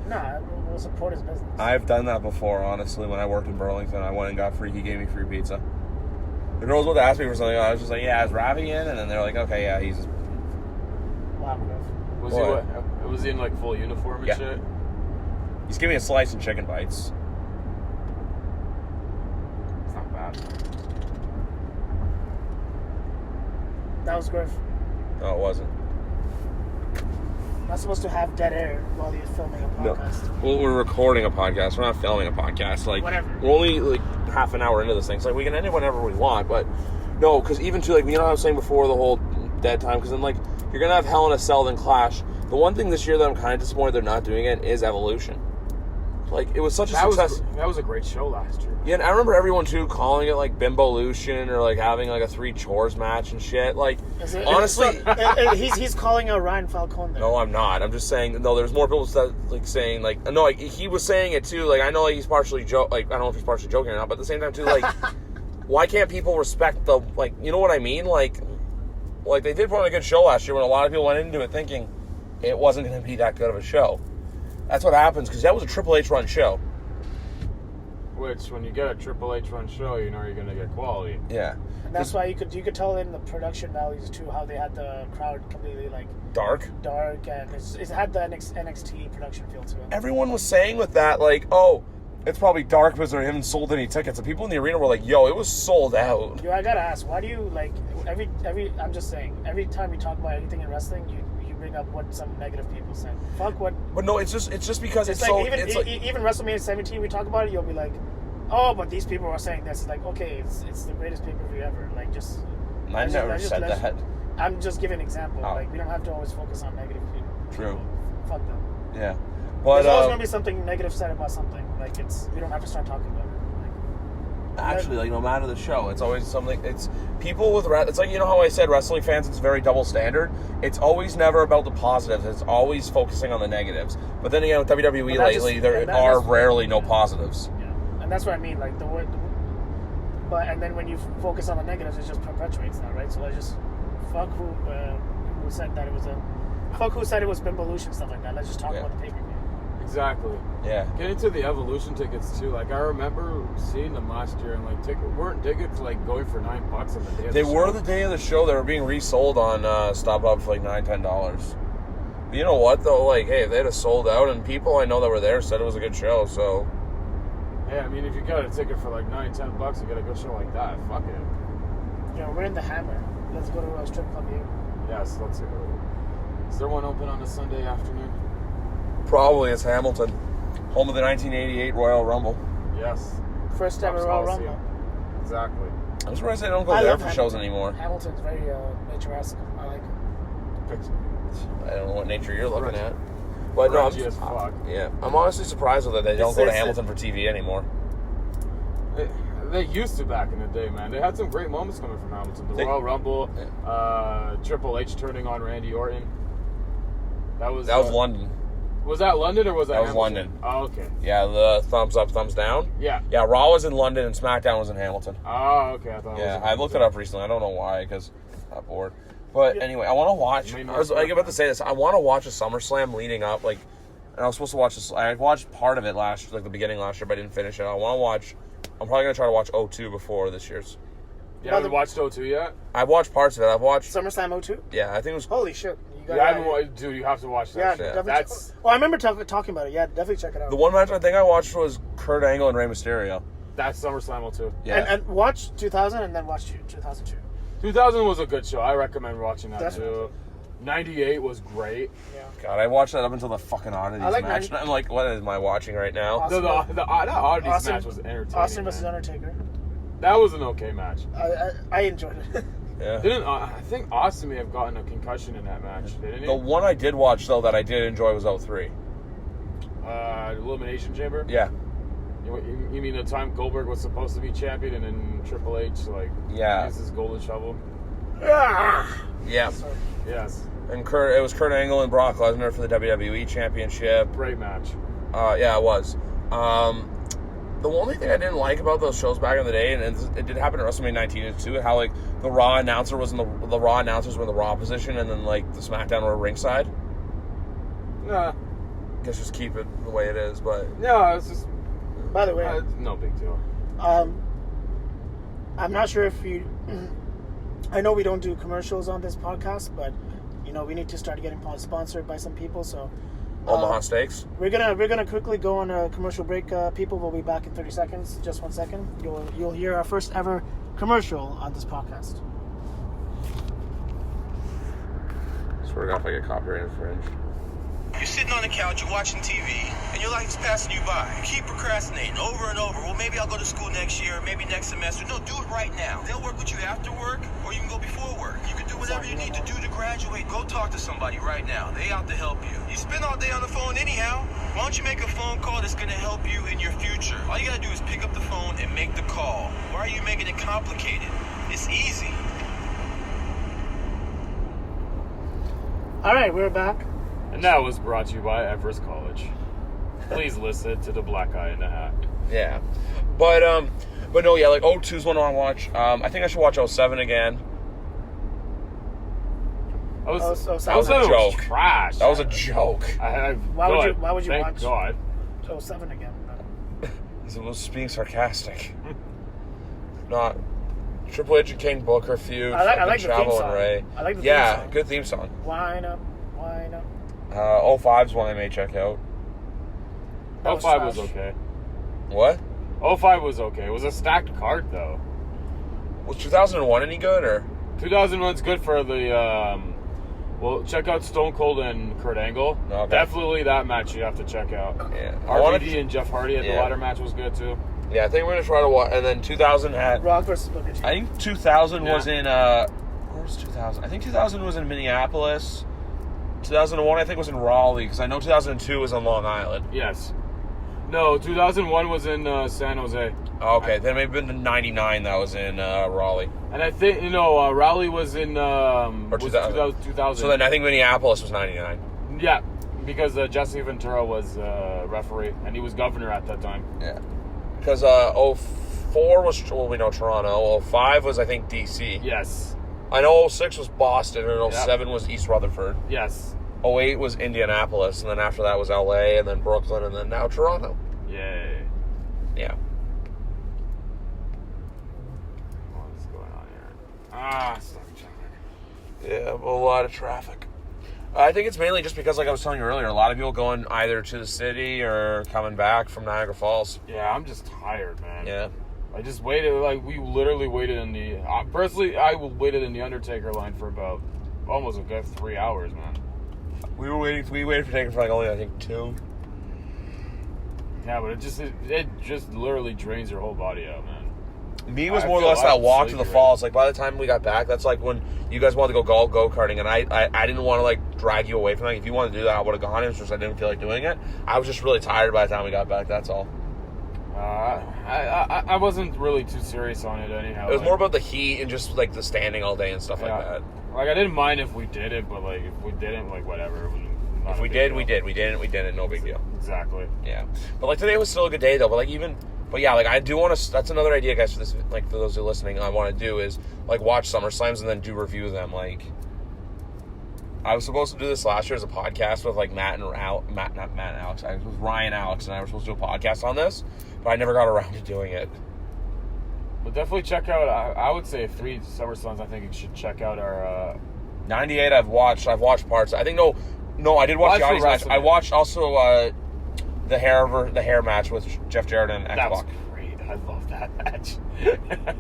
Nah, we'll support his business.
I've done that before, honestly. When I worked in Burlington, I went and got free. He gave me free pizza. The girls would ask me for something. I was just like, "Yeah, is Ravi in?" And then they're like, "Okay, yeah, he's."
Wow,
Was he in like full uniform and
Yeah.
shit?
He's giving me a slice of chicken bites.
It's not bad. that.
That was Griff.
No, it wasn't.
Not supposed to have dead air while you're filming a podcast.
Well, we're recording a podcast. We're not filming a podcast. Like,
Whatever.
We're only like half an hour into this thing. So like, we can end it whenever we want. But no, because even to like, you know what I was saying before, the whole dead time. Because then like, you're gonna have Hell in a Cell then Clash. The one thing this year that I'm kind of disappointed they're not doing it is Evolution. Like, it was such a success.
That was a great show last year.
Yeah, and I remember everyone too calling it like Bimbolution or like having like a 3 chores match and shit. Like, honestly,
he's calling out Ryan Falcone there.
no, I'm not. I'm just saying. No, there's more people that like saying like no. Like, he was saying it too. Like, I know like he's partially like I don't know if he's partially joking or not, but at the same time too, like, why can't people respect the like? You know what I mean? Like they did put on a good show last year when a lot of people went into it thinking it wasn't going to be that good of a show. That's what happens because that was a Triple H run show.
Which, when you get a Triple H run show, you know you're gonna get quality.
Yeah,
and that's why you could tell in the production values too how they had the crowd completely like
dark,
and it had the NXT production feel to it.
Everyone was saying with that like, oh, it's probably dark because they haven't sold any tickets. And people in the arena were like, yo, it was sold out.
Yo, I gotta ask, why do you like every? I'm just saying, every time we talk about anything in wrestling, you bring up what some negative people say. Fuck what.
But no, it's just because it's
like
so.
Even WrestleMania 17, we talk about it, you'll be like, oh, but these people are saying this. It's like, okay, it's the greatest pay-per-view ever. Like, just.
I never said that.
I'm just giving an example.
Oh.
Like, we don't have to always focus on negative people.
True.
Fuck them.
Yeah. But,
there's always gonna be something negative said about something. Like, we don't have to start talking about it.
Actually, like, no matter the show, it's always something. It's people with it's like, you know how I said wrestling fans, it's very double standard. It's always never about the positives. It's always focusing on the negatives. But then again, with WWE lately, there are rarely no positives.
Yeah, and that's what I mean. Like but and then when you focus on the negatives, it just perpetuates that, right? So I just fuck who said that it was fuck who said it was Bimbolution, stuff like that. Let's just talk about the pay-per-view.
Exactly.
Yeah.
Getting to the Evolution tickets too. Like, I remember seeing them last year, and like weren't tickets like going for $9 on the day of
They
the show?
were the day of the show. They were being resold on StubHub for like $9-10. But you know what though? Like, hey, they'd have sold out, and people I know that were there said it was a good show. So.
Yeah, I mean, if you got a ticket for like $9-10, you get a good show like that. Fuck it.
Yeah, we're in the Hammer. Let's go to a strip club here.
Yes, let's go. Is there one open on a Sunday afternoon?
Probably it's Hamilton, home of the 1988 Royal Rumble.
Yes.
First ever Royal Rumble.
Exactly.
I'm surprised they don't go there for shows anymore.
Hamilton's very nature-esque. I like it.
I don't know what nature you're looking at. But no, I'm honestly surprised with it. They don't go to Hamilton for TV anymore.
They used to back in the day, man. They had some great moments coming from Hamilton. The Royal Rumble, Triple H turning on Randy Orton. That was
London.
Was that London or was that
Hamilton? Was London.
Oh, okay.
Yeah, the thumbs up, thumbs down.
Yeah.
Yeah, Raw was in London and SmackDown was in Hamilton.
Oh, okay.
I looked it up recently. I don't know why, because I'm bored. But anyway, I want to watch. I was about to say this. I want to watch a SummerSlam leading up. Like, and I was supposed to watch this. I watched part of it the beginning last year, but I didn't finish it. I want to watch. I'm probably gonna try to watch 02 before this year's.
You haven't watched 02 yet?
I've watched parts of it. I've watched
SummerSlam 02.
Yeah, I think it was.
Holy shit!
Dude, you have to watch that.
Yeah, definitely. That's. I remember talking about it. Yeah, definitely check it out.
The one match I think I watched was Kurt Angle and Rey Mysterio.
That's SummerSlam 02.
Yeah,
and watch 2000 and then watch 2002.
2000 was a good show. I recommend watching that
Definitely.
too. 98 was great.
Yeah.
God, I watched that up until the fucking Oddities match. And I'm like, what am I watching right now?
Awesome.
The Oddities match was entertaining.
Austin versus Undertaker.
That was an okay match.
I enjoyed it.
Yeah.
I think Austin may have gotten a concussion in that match, didn't he?
The one I did watch, though, that I did enjoy was 03.
Elimination Chamber?
Yeah.
You mean the time Goldberg was supposed to be champion and then Triple H, used his golden shovel?
Yeah.
Yes.
And it was Kurt Angle and Brock Lesnar for the WWE Championship.
Great match.
Yeah, it was. The only thing I didn't like about those shows back in the day, and it did happen at WrestleMania 19 too, how the Raw announcer was the Raw announcers were in the Raw position, and then the SmackDown were ringside.
Nah.
I guess just keep it the way it is, but
no, it's just.
By the way,
no big deal.
I'm not sure if you. I know we don't do commercials on this podcast, but we need to start getting sponsored by some people. So,
Omaha Steaks.
We're gonna quickly go on a commercial break. People, we'll be back in 30 seconds. Just 1 second. You'll hear our first ever commercial on this podcast.
Swear to God if I get copyright infringed.
You're sitting on the couch, you're watching TV, and your life's passing you by. You keep procrastinating over and over. Well, maybe I'll go to school next year, maybe next semester. No, do it right now. They'll work with you after work, or you can go before work. You can do whatever you need to do to graduate. Go talk to somebody right now. They out to help you. You spend all day on the phone anyhow. Why don't you make a phone call that's going to help you in your future? All you got to do is pick up the phone and make the call. Why are you making it complicated? It's easy.
All right, we're back.
And that was brought to you by Everest College. Please listen to the Black Guy in the Hat.
Yeah. But no, yeah, like 02's one I want to watch. I think I should watch 07 again.
That was
Oh,
That was a joke.
Trash.
That was a joke.
Why would you
Thank
watch
God.
07 again?
It was being sarcastic. Not Triple H and King Booker feud.
I like the theme
Chavo
song.
and Ray.
I like the theme
Yeah,
song.
good theme song.
Wine up.
05's one I may check out.
That was
05 was
trash.
okay.
What?
05 was okay. It was a stacked card, though.
Was 2001 any good, or?
2001's good for the, well, check out Stone Cold and Kurt Angle.
Okay.
Definitely that match you have to check out.
Yeah.
RVD and Jeff Hardy at the
Yeah.
ladder match was good, too.
Yeah, I think we're going to try to watch. And then 2000 had...
Rock versus Booker T.
I think 2000 was
Yeah.
in... Where was 2000? I think 2000 was in Minneapolis. 2001 I think was in Raleigh, because I know 2002 was on Long Island.
Yes. No, 2001 was in San Jose.
Okay, then maybe been the 99 that was in Raleigh.
And I think, Raleigh was in...
Or
2000.
So then I think Minneapolis was 99.
Yeah, because Jesse Ventura was referee, and he was governor at that time.
Yeah. Because 04 was, well, we know Toronto. 05 was, I think, D.C.
Yes.
I know 06 was Boston, and 07 was East Rutherford.
Yes.
08 was Indianapolis, and then after that was LA, and then Brooklyn, and then now Toronto.
Yay.
Yeah.
What's going on here? Stuck in traffic.
Yeah, a lot of traffic. I think it's mainly just because, like I was telling you earlier, a lot of people going either to the city or coming back from Niagara Falls.
Yeah, I'm just tired, man.
Yeah.
I just waited, we literally waited in the... personally, I waited in the Undertaker line for about almost a good 3 hours, man.
We waited for Taker for like only, I think, 2.
Yeah, but it just literally drains your whole body out, man.
Me was
I
more or
feel
less that
I'm
walk to the
sleepy,
falls. Like, by the time we got back, that's like when you guys wanted to go-karting, and I didn't want to, like, drag you away from that. If you wanted to do that, I would have gone. It was just I didn't feel like doing it. I was just really tired by the time we got back, that's all.
I wasn't really too serious on it anyhow.
It was more about the heat and just, like, the standing all day and stuff like that.
Like, I didn't mind if we did it, but, like, if we didn't, like, whatever.
If we did, we did. We didn't, we didn't. No big deal.
Exactly.
Yeah. But, like, today was still a good day, though. But, like, But yeah, like I do want to. That's another idea, guys. For this, like for those who are listening, I want to do is like watch SummerSlams and then do review them. Like I was supposed to do this last year as a podcast with like Matt and Alex. I was with Ryan, Alex, and I were supposed to do a podcast on this, but I never got around to doing it.
But definitely check out. I would say 3 SummerSlams. I think you should check out our.
98. I've watched parts. I think no. I did watch the Audi's match. I watched also the hair match with Jeff Jarrett and X-Pac.
That was great. I love that match,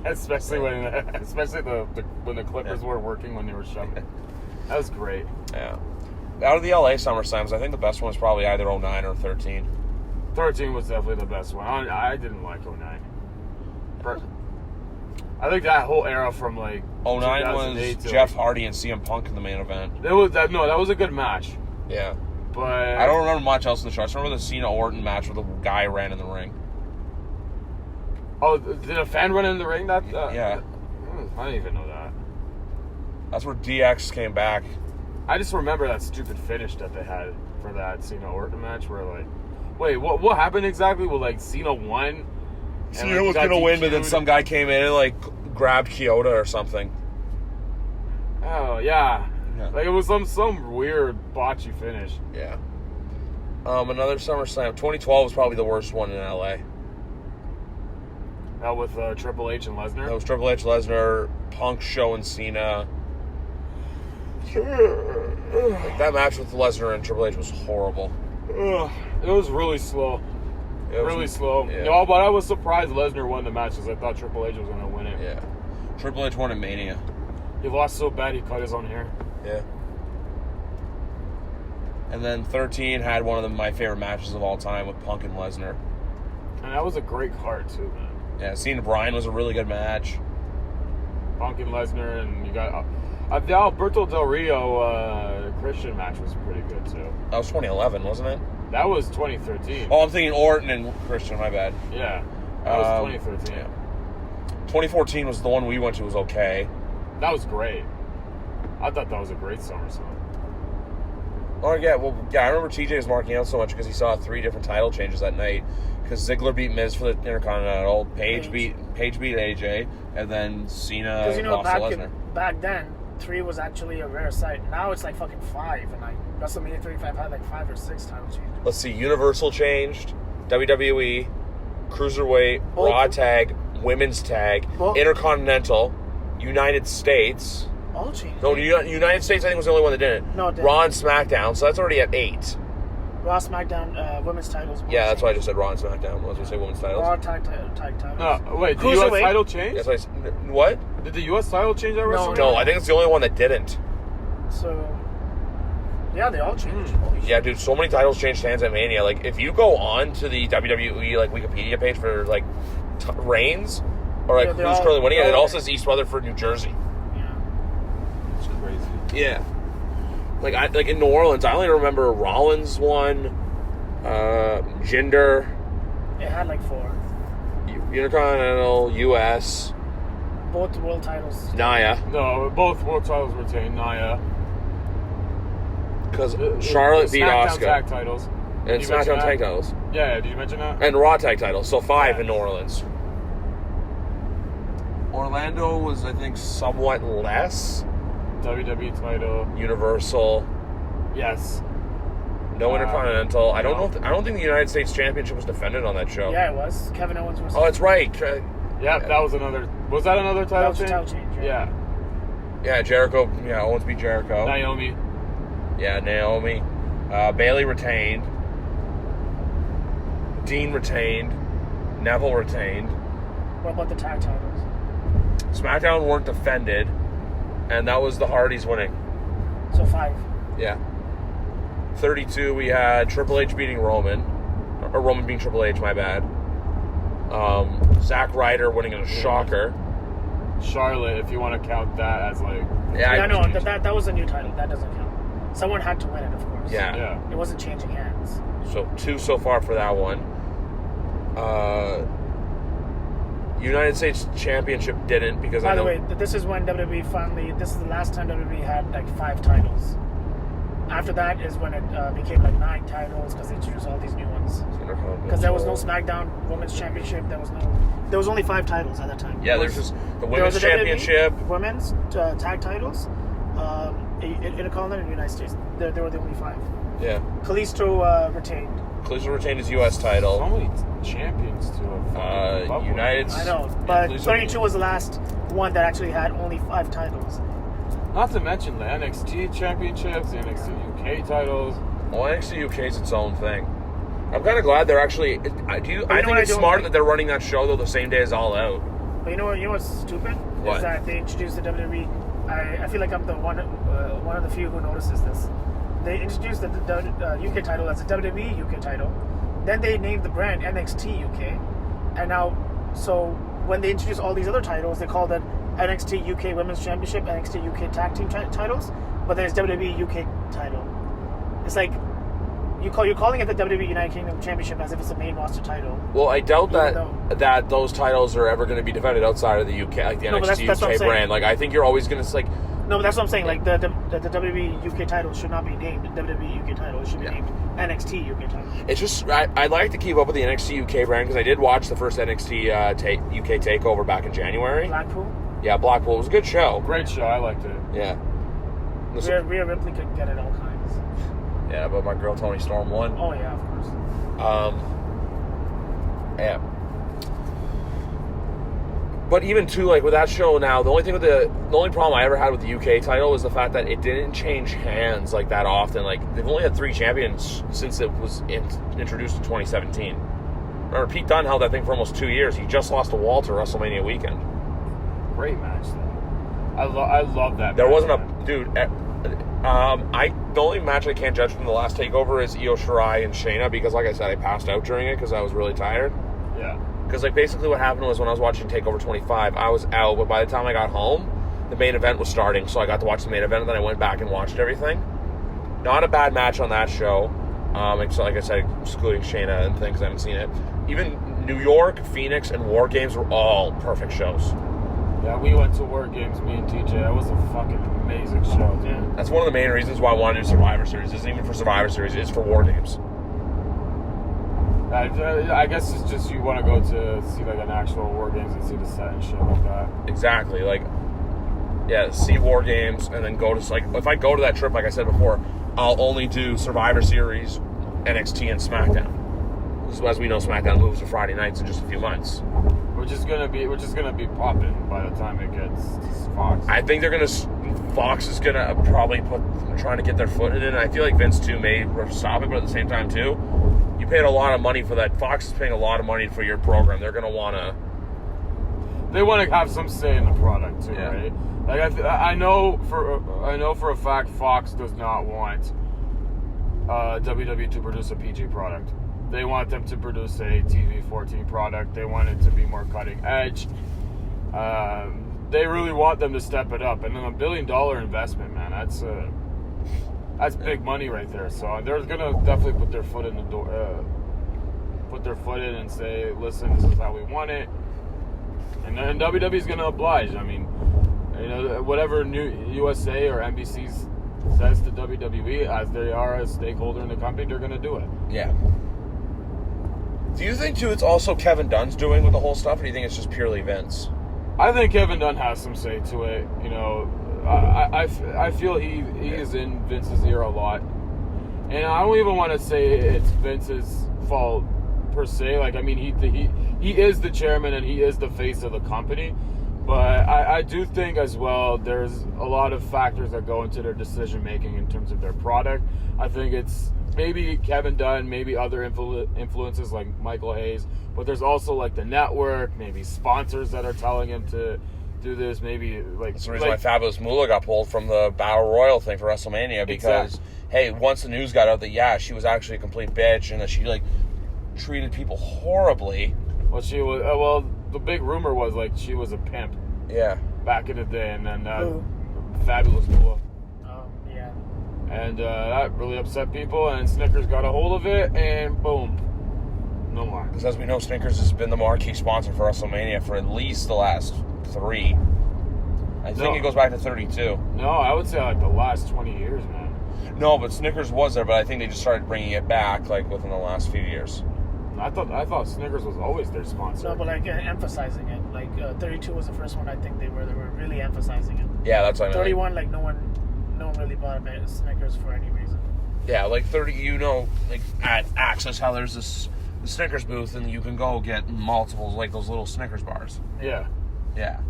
especially when the Clippers were working when they were shoving. That was great.
Yeah. Out of the LA SummerSlams, I think the best one was probably either 09 or 13.
13 was definitely the best one. I didn't like 09. I think that whole era from like
09 was
to
Jeff Hardy and CM Punk in the main event.
That was a good match.
Yeah.
But
I don't remember much else in the show. I just remember the Cena Orton match where the guy ran in the ring.
Oh, did a fan run in the ring?
Yeah.
I didn't even know that.
That's where DX came back.
I just remember that stupid finish that they had for that Cena Orton match where like, wait, what happened exactly? Well, like Cena won.
Cena was going to win, but then some guy came in and like grabbed Kyoto or something.
Oh, yeah.
Yeah.
Like it was some weird botchy finish.
Yeah. Another SummerSlam. 2012 was probably the worst one in LA.
That with Triple H and Lesnar.
That was Triple H, Lesnar, Punk showing Cena. Like, that match with Lesnar and Triple H was horrible.
It was really slow. Really slow.
Yeah.
No, but I was surprised Lesnar won the match because I thought Triple H was going to win it.
Yeah. Triple H won at Mania.
He lost so bad he cut his own hair.
Yeah. And then 13 had one of my favorite matches of all time with Punk and Lesnar.
And that was a great card, too, man.
Yeah, Cena Bryan was a really good match.
Punk and Lesnar, and you got... the Alberto Del Rio Christian match was pretty good, too.
That was 2011, wasn't it?
That was 2013.
Oh, I'm thinking Orton and Christian, my bad.
Yeah. That was 2013.
Yeah. 2014 was the one we went to, was okay.
That was great. I thought that was a great SummerSlam.
Oh, yeah, well, yeah, I remember TJ was marking out so much because he saw 3 different title changes that night. Because Ziggler beat Miz for the Intercontinental, Paige beat AJ, and then Cena
Because
lost to Lesnar.
back then, 3 was actually a rare sight. Now it's like fucking 5, and like WrestleMania 35 had like 5 or 6 title changes.
Let's see, Universal changed, WWE, Cruiserweight,
Both.
Raw Tag, Women's Tag,
Both.
Intercontinental, United States.
All changed.
No, United States I think was the only one that didn't.
No, it didn't.
Raw and SmackDown, so that's already at 8.
Raw, SmackDown, women's titles.
Yeah, that's why I just said Raw and SmackDown. I was going to say women's titles.
Raw tag titles.
No, wait, the
Cruiserweight.
U.S. title change?
That's why I said, what?
Did the U.S. title change at WrestleMania?
No, I think it's the only one that didn't.
So, yeah, they all changed. Holy shit.
Yeah, dude, so many titles changed hands at Mania. Like, if you go on to the WWE, like, Wikipedia page for, like, reigns, or, like,
Yeah, they're
who's
all-
currently winning it,
they're
it
all
all says East Rutherford, New Jersey.
Yeah.
It's crazy.
Yeah. Like in New Orleans, I only remember Rollins won, Jinder,
It had like 4.
Intercontinental, U.S.,
Both world titles.
Nia,
No, both world titles retained Nia.
because Charlotte beat
SmackDown
Asuka.
tag titles.
And
Did you mention
SmackDown
that?
tag titles.
Yeah, did you mention that?
And Raw tag titles, so 5
Yeah.
in New Orleans. Orlando was, I think, somewhat less.
WWE title.
Universal,
Yes.
no Intercontinental. I don't
no.
know. I don't think the United States Championship was defended on that show.
Yeah, it was. Kevin Owens was.
Oh, that's right.
Yeah, that was another... Was that another
that
title
was a
change?
title change. Right?
Yeah.
Yeah, Jericho. Yeah, Owens beat Jericho.
Naomi.
Yeah, Naomi. Bailey retained. Dean retained. Neville retained.
What about the tag titles?
SmackDown weren't defended, and that was the Hardys winning.
So 5.
Yeah. 32, we had Triple H beating Roman. Or Roman beating Triple H, my bad. Zack Ryder winning in a shocker.
Charlotte, if you want to count that as like...
Yeah,
Yeah, no,
changed.
that was a new title. That doesn't count. Someone had to win it, of course.
Yeah.
Yeah.
It wasn't changing hands.
So 2 so far for that one. United States Championship didn't because
By
I know.
the way, this is when WWE finally. This is the last time WWE had like 5 titles. After that is when it became like 9 titles because they introduced all these new ones. Because there was no SmackDown Women's Championship. There was only 5 titles at that time.
Yeah, there's just the
There was
Women's
a WWE,
Championship.
Women's tag titles, Intercontinental and United States. They were the only 5.
Yeah.
Kalisto retained.
Kalisto retained his U.S.
So
title.
many champions to have.
United.
I know,
Yeah,
but
Kalisto-
32 was the last one that actually had only 5 titles.
Not to mention the NXT championships, the NXT UK titles.
Well, NXT UK is its own thing. I'm kind of glad they're actually. I think
what I
it's
don't
smart
like?
that they're running that show though the same day as All Out.
But you know what's stupid?
What?
Is that they introduced the WWE. I feel like I'm the one of the few who notices this. They introduced the UK title as a WWE UK title. Then they named the brand NXT UK. And now, so when they introduce all these other titles, they call that NXT UK Women's Championship, NXT UK Tag Team titles. But then it's WWE UK title. It's like you're calling it the WWE United Kingdom Championship as if it's a main roster title.
Well, I doubt
Even
that those titles are ever going to be defended outside of the UK, like the
No, but
NXT
that's what I'm
UK
saying.
brand. Like I think you're always going to like.
No, but that's what I'm saying. Like the WWE UK title should not be named WWE UK title. It should be
Yeah.
named NXT UK title.
It's just I like to keep up with the NXT UK brand because I did watch the first NXT UK takeover back in January.
Blackpool.
Yeah, Blackpool. It was a good show.
Great show, I liked it.
Yeah.
Rhea Ripley could get it all kinds.
Yeah, but my girl Toni Storm won.
Oh yeah, of course.
Yeah. But even too, like with that show now, the only problem I ever had with the UK title was the fact that it didn't change hands like that often. Like they've only had 3 champions since it was introduced in 2017. Remember, Pete Dunne held that thing for almost 2 years. He just lost to Walter WrestleMania weekend.
Great match, though. I love that.
There
match,
wasn't
man.
a dude. The only match I can't judge from the last takeover is Io Shirai and Shayna because, like I said, I passed out during it because I was really tired.
Yeah.
Because like basically what happened was when I was watching Takeover 25, I was out, but by the time I got home, the main event was starting, so I got to watch the main event, and then I went back and watched everything. Not a bad match on that show, except like I said, excluding Shayna and things, I haven't seen it. Even New York, Phoenix, and War Games were all perfect shows.
Yeah, we went to War Games, me and TJ. That was a fucking amazing show, dude.
That's one of the main reasons why I want to do Survivor Series. Isn't even for Survivor Series, it's for War Games.
I guess it's just you want to go to see like an actual War Games and see the set and shit like that.
Exactly, like, yeah, see War Games and then go to, like, if I go to that trip, like I said before, I'll only do Survivor Series, NXT, and SmackDown. As we know, SmackDown moves to Friday nights in just a few months.
We're just gonna be popping by the time it gets to Fox.
I think Fox is gonna probably trying to get their foot in it, and I feel like Vince too may stop it, but at the same time too, you paid a lot of money for that. Fox is paying a lot of money for your program. They're gonna wanna.
They want to have some say in the product too,
Yeah.
right? Like I know for a fact Fox does not want WWE to produce a PG product. They want them to produce a TV-14 product. They want it to be more cutting edge. They really want them to step it up. And then $1 billion investment, man, that's big money right there. So they're gonna definitely put their foot in the door, put their foot in and say, "Listen, this is how we want it." And then WWE's gonna oblige. I mean, you know, whatever new USA or NBC says to WWE, as they are a stakeholder in the company, they're gonna do it.
Yeah. Do you think too it's also Kevin Dunn's doing with the whole stuff, or do you think it's just purely Vince?
I think Kevin Dunn has some say to it. You know, I feel he is in Vince's ear a lot, and I don't even want to say it's Vince's fault per se. Like, I mean, he is the chairman and he is the face of the company, but I do think as well there's a lot of factors that go into their decision making in terms of their product. I think it's maybe Kevin Dunn, maybe other influences like Michael Hayes, but there's also like the network, maybe sponsors that are telling him to do this, maybe like...
That's the reason why Fabulous Moolah got pulled from the Battle Royal thing for WrestleMania, because, hey, once the news got out that, yeah, she was actually a complete bitch and that she, like, treated people horribly.
Well, she was... well, the big rumor was, like, she was a pimp.
Yeah.
Back in the day, and then Fabulous Moolah.
Yeah.
And that really upset people, and Snickers got a hold of it, and boom. No more.
Because as we know, Snickers has been the marquee sponsor for WrestleMania for at least the last 3. I think it goes back to 32.
No, I would say like the last 20 years, man.
No, but Snickers was there, but I think they just started bringing it back like within the last few years.
I thought Snickers was always their sponsor.
No, but like emphasizing it. Like 32 was the first one. I think they were really emphasizing it.
Yeah, that's what I mean.
31, like no one really bought a Snickers for any reason.
Yeah, like 30. You know, like at Access, how there's this Snickers booth, and you can go get multiples, like those little Snickers bars.
Yeah.
Yeah.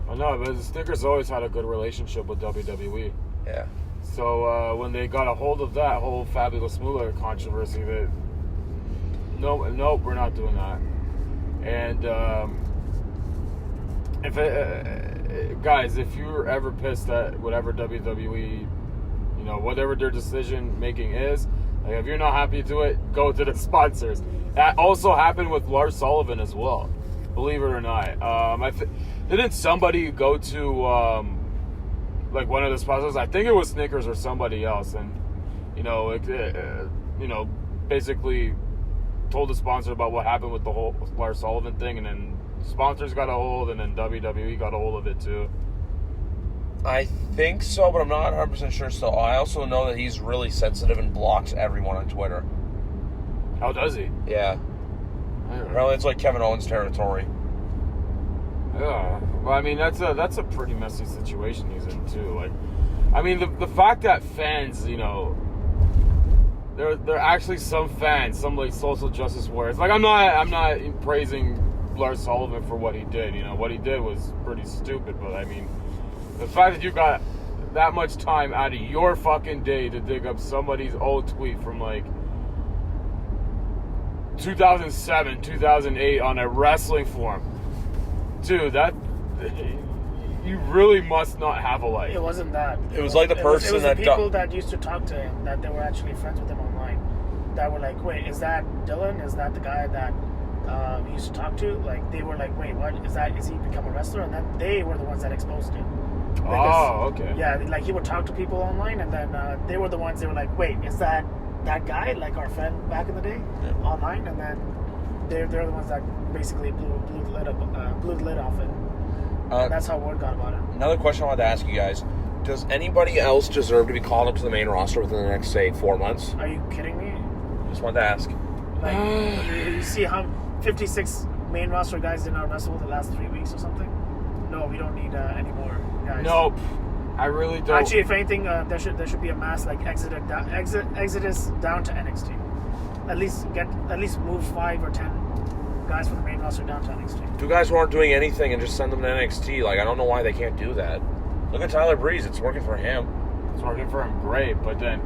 I know, but Snickers always had a good relationship with WWE.
Yeah.
So when they got a hold of that whole Fabulous Moolah controversy, that nope, we're not doing that. And guys, if you're ever pissed at whatever WWE, you know, whatever their decision making is, like if you're not happy to it, go to the sponsors. That also happened with Lars Sullivan as well, believe it or not. Didn't somebody go to like one of the sponsors? I think it was Snickers or somebody else, and basically told the sponsor about what happened with the whole Lars Sullivan thing, and then sponsors got a hold, and then WWE got a hold of it too.
I think so, but I'm not 100% sure still. I also know that he's really sensitive and blocks everyone on Twitter.
How does he?
Yeah. Apparently it's like Kevin Owens territory.
Yeah. Well, I mean, that's a pretty messy situation he's in too. Like, I mean, the fact that fans, you know, there are actually some fans, some like social justice warriors. Like, I'm not praising Lars Sullivan for what he did. You know, what he did was pretty stupid, but I mean, the fact that you got that much time out of your fucking day to dig up somebody's old tweet from like 2007, 2008 on a wrestling forum, dude, that you really must not have a life.
It wasn't that.
It was like the person
it was
that
the people that used to talk to him, that they were actually friends with him online, that were like, wait, is that Dylan? Is that the guy that he used to talk to? Like, they were like, wait, what is that? Is he become a wrestler? And then they were the ones that exposed him.
Oh, okay.
Yeah, like he would talk to people online, and then they were the ones. They were like, "Wait, is that guy? Like our friend back in the day, online?" And then they're the ones that basically blew the lid off it. That's how word got about it.
Another question I wanted to ask you guys: does anybody else deserve to be called up to the main roster within the next, say, 4 months?
Are you kidding me?
Just wanted to ask.
Like, you see how 56 main roster guys did not wrestle the last 3 weeks or something? No, we don't need any more guys.
Nope, I really don't.
Actually, if anything, there should be a mass like exodus down to NXT. At least move 5 or 10 guys from the main roster down to NXT.
Two guys who aren't doing anything and just send them to NXT. Like, I don't know why they can't do that. Look at Tyler Breeze; it's working for him.
It's working for him great, but then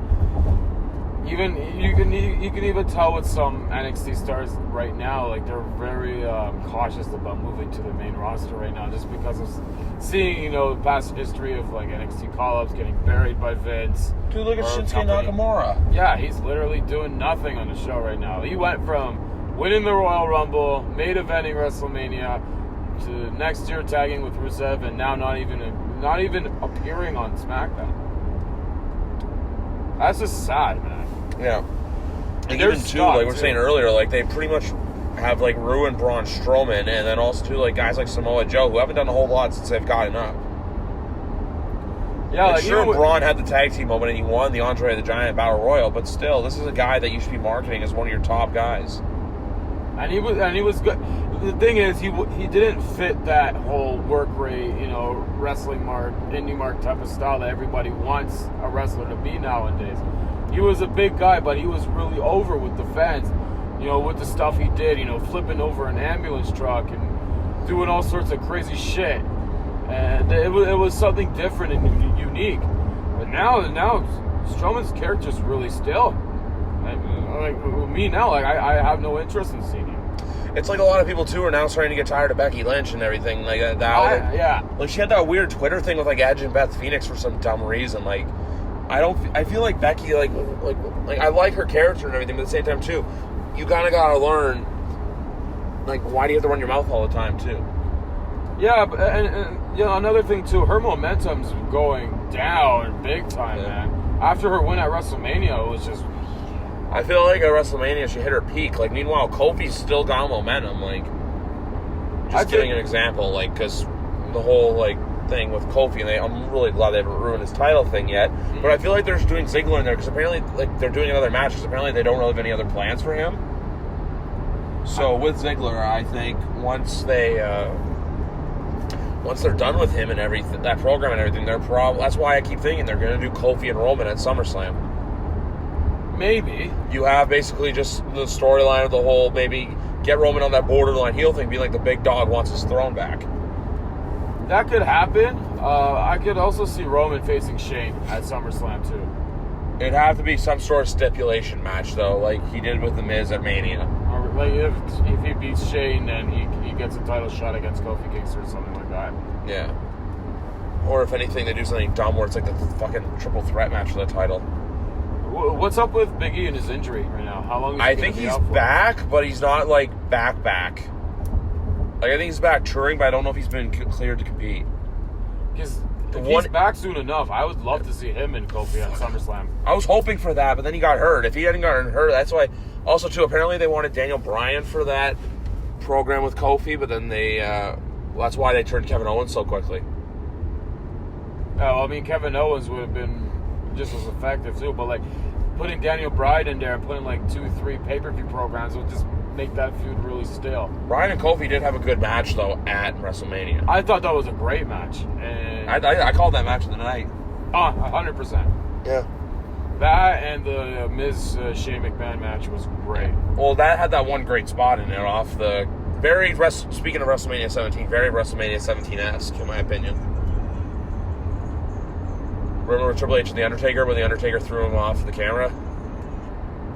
even you can even tell with some NXT stars right now, like they're very cautious about moving to the main roster right now, just because of seeing, you know, the past history of like NXT call-ups getting buried by Vince.
Dude, look at
or
Shinsuke
company.
Nakamura.
Yeah, he's literally doing nothing on the show right now. He went from winning the Royal Rumble, main eventing WrestleMania, to next year tagging with Rusev, and now not even appearing on SmackDown. That's just sad, man.
Yeah. And
they're
even too,
stuck,
like we were
too.
saying earlier, like they pretty much have like ruined Braun Strowman, and then also too like guys like Samoa Joe who haven't done a whole lot since they've gotten up.
Yeah, like
sure,
even
Braun had the tag team moment and he won the Andre the Giant Battle Royal, but still, this is a guy that you should be marketing as one of your top guys.
And he was good. The thing is, he didn't fit that whole work rate, you know, wrestling mark, indie mark type of style that everybody wants a wrestler to be nowadays. He was a big guy, but he was really over with the fans, you know, with the stuff he did, you know, flipping over an ambulance truck and doing all sorts of crazy shit. And it was something different and unique. But now Strowman's character's really still. Like me now, like I have no interest in seeing him.
It's like a lot of people too are now starting to get tired of Becky Lynch and everything like that.
Yeah.
Like she had that weird Twitter thing with like Edge and Beth Phoenix for some dumb reason. Like I feel like Becky like I like her character and everything, but at the same time too, you gotta learn like why do you have to run your mouth all the time too?
Yeah, and you know, another thing too, her momentum's going down big time, man. After her win at WrestleMania, it was just.
I feel like at WrestleMania she hit her peak. Like meanwhile, Kofi's still got momentum. Like just giving an example, like because the whole like thing with Kofi, and I'm really glad they haven't ruined his title thing yet. Mm-hmm. But I feel like they're just doing Ziggler in there because apparently like they're doing another match because apparently they don't really have any other plans for him. So with Ziggler, I think once they're done with him and everything, that program and everything, that's why I keep thinking they're going to do Kofi and Roman at SummerSlam.
Maybe.
You have basically just the storyline of the whole, maybe get Roman on that borderline heel thing, be like the big dog wants his throne back.
That could happen. I could also see Roman facing Shane at SummerSlam too.
It'd have to be some sort of stipulation match though, like he did with The Miz at Mania.
Or like if he beats Shane, then he gets a title shot against Kofi Kingston or something like that.
Yeah. Or if anything, they do something dumb where it's like the fucking triple threat match for the title.
What's up with Big E and his injury right now? How long is he
I think he's back, but he's not like back. Like I think he's back touring, but I don't know if he's been cleared to compete.
Because if he's back soon enough, I would love to see him and Kofi at SummerSlam.
I was hoping for that, but then he got hurt. If he hadn't gotten hurt, that's why. Also, too, apparently they wanted Daniel Bryan for that program with Kofi, but then that's why they turned Kevin Owens so quickly.
I mean, Kevin Owens would have been just as effective too, but like putting Daniel Bryan in there and putting like 2-3 pay-per-view programs would just make that feud really stale.
Bryan and Kofi did have a good match though at WrestleMania.
I thought that was a great match, and
I called that match of the night.
100%.
Yeah.
That and the Miz Shane McMahon match was great.
Well, that had that one great spot in it off the Speaking of WrestleMania 17, very WrestleMania 17-esque, in my opinion. Remember Triple H and The Undertaker, when The Undertaker threw him off the camera?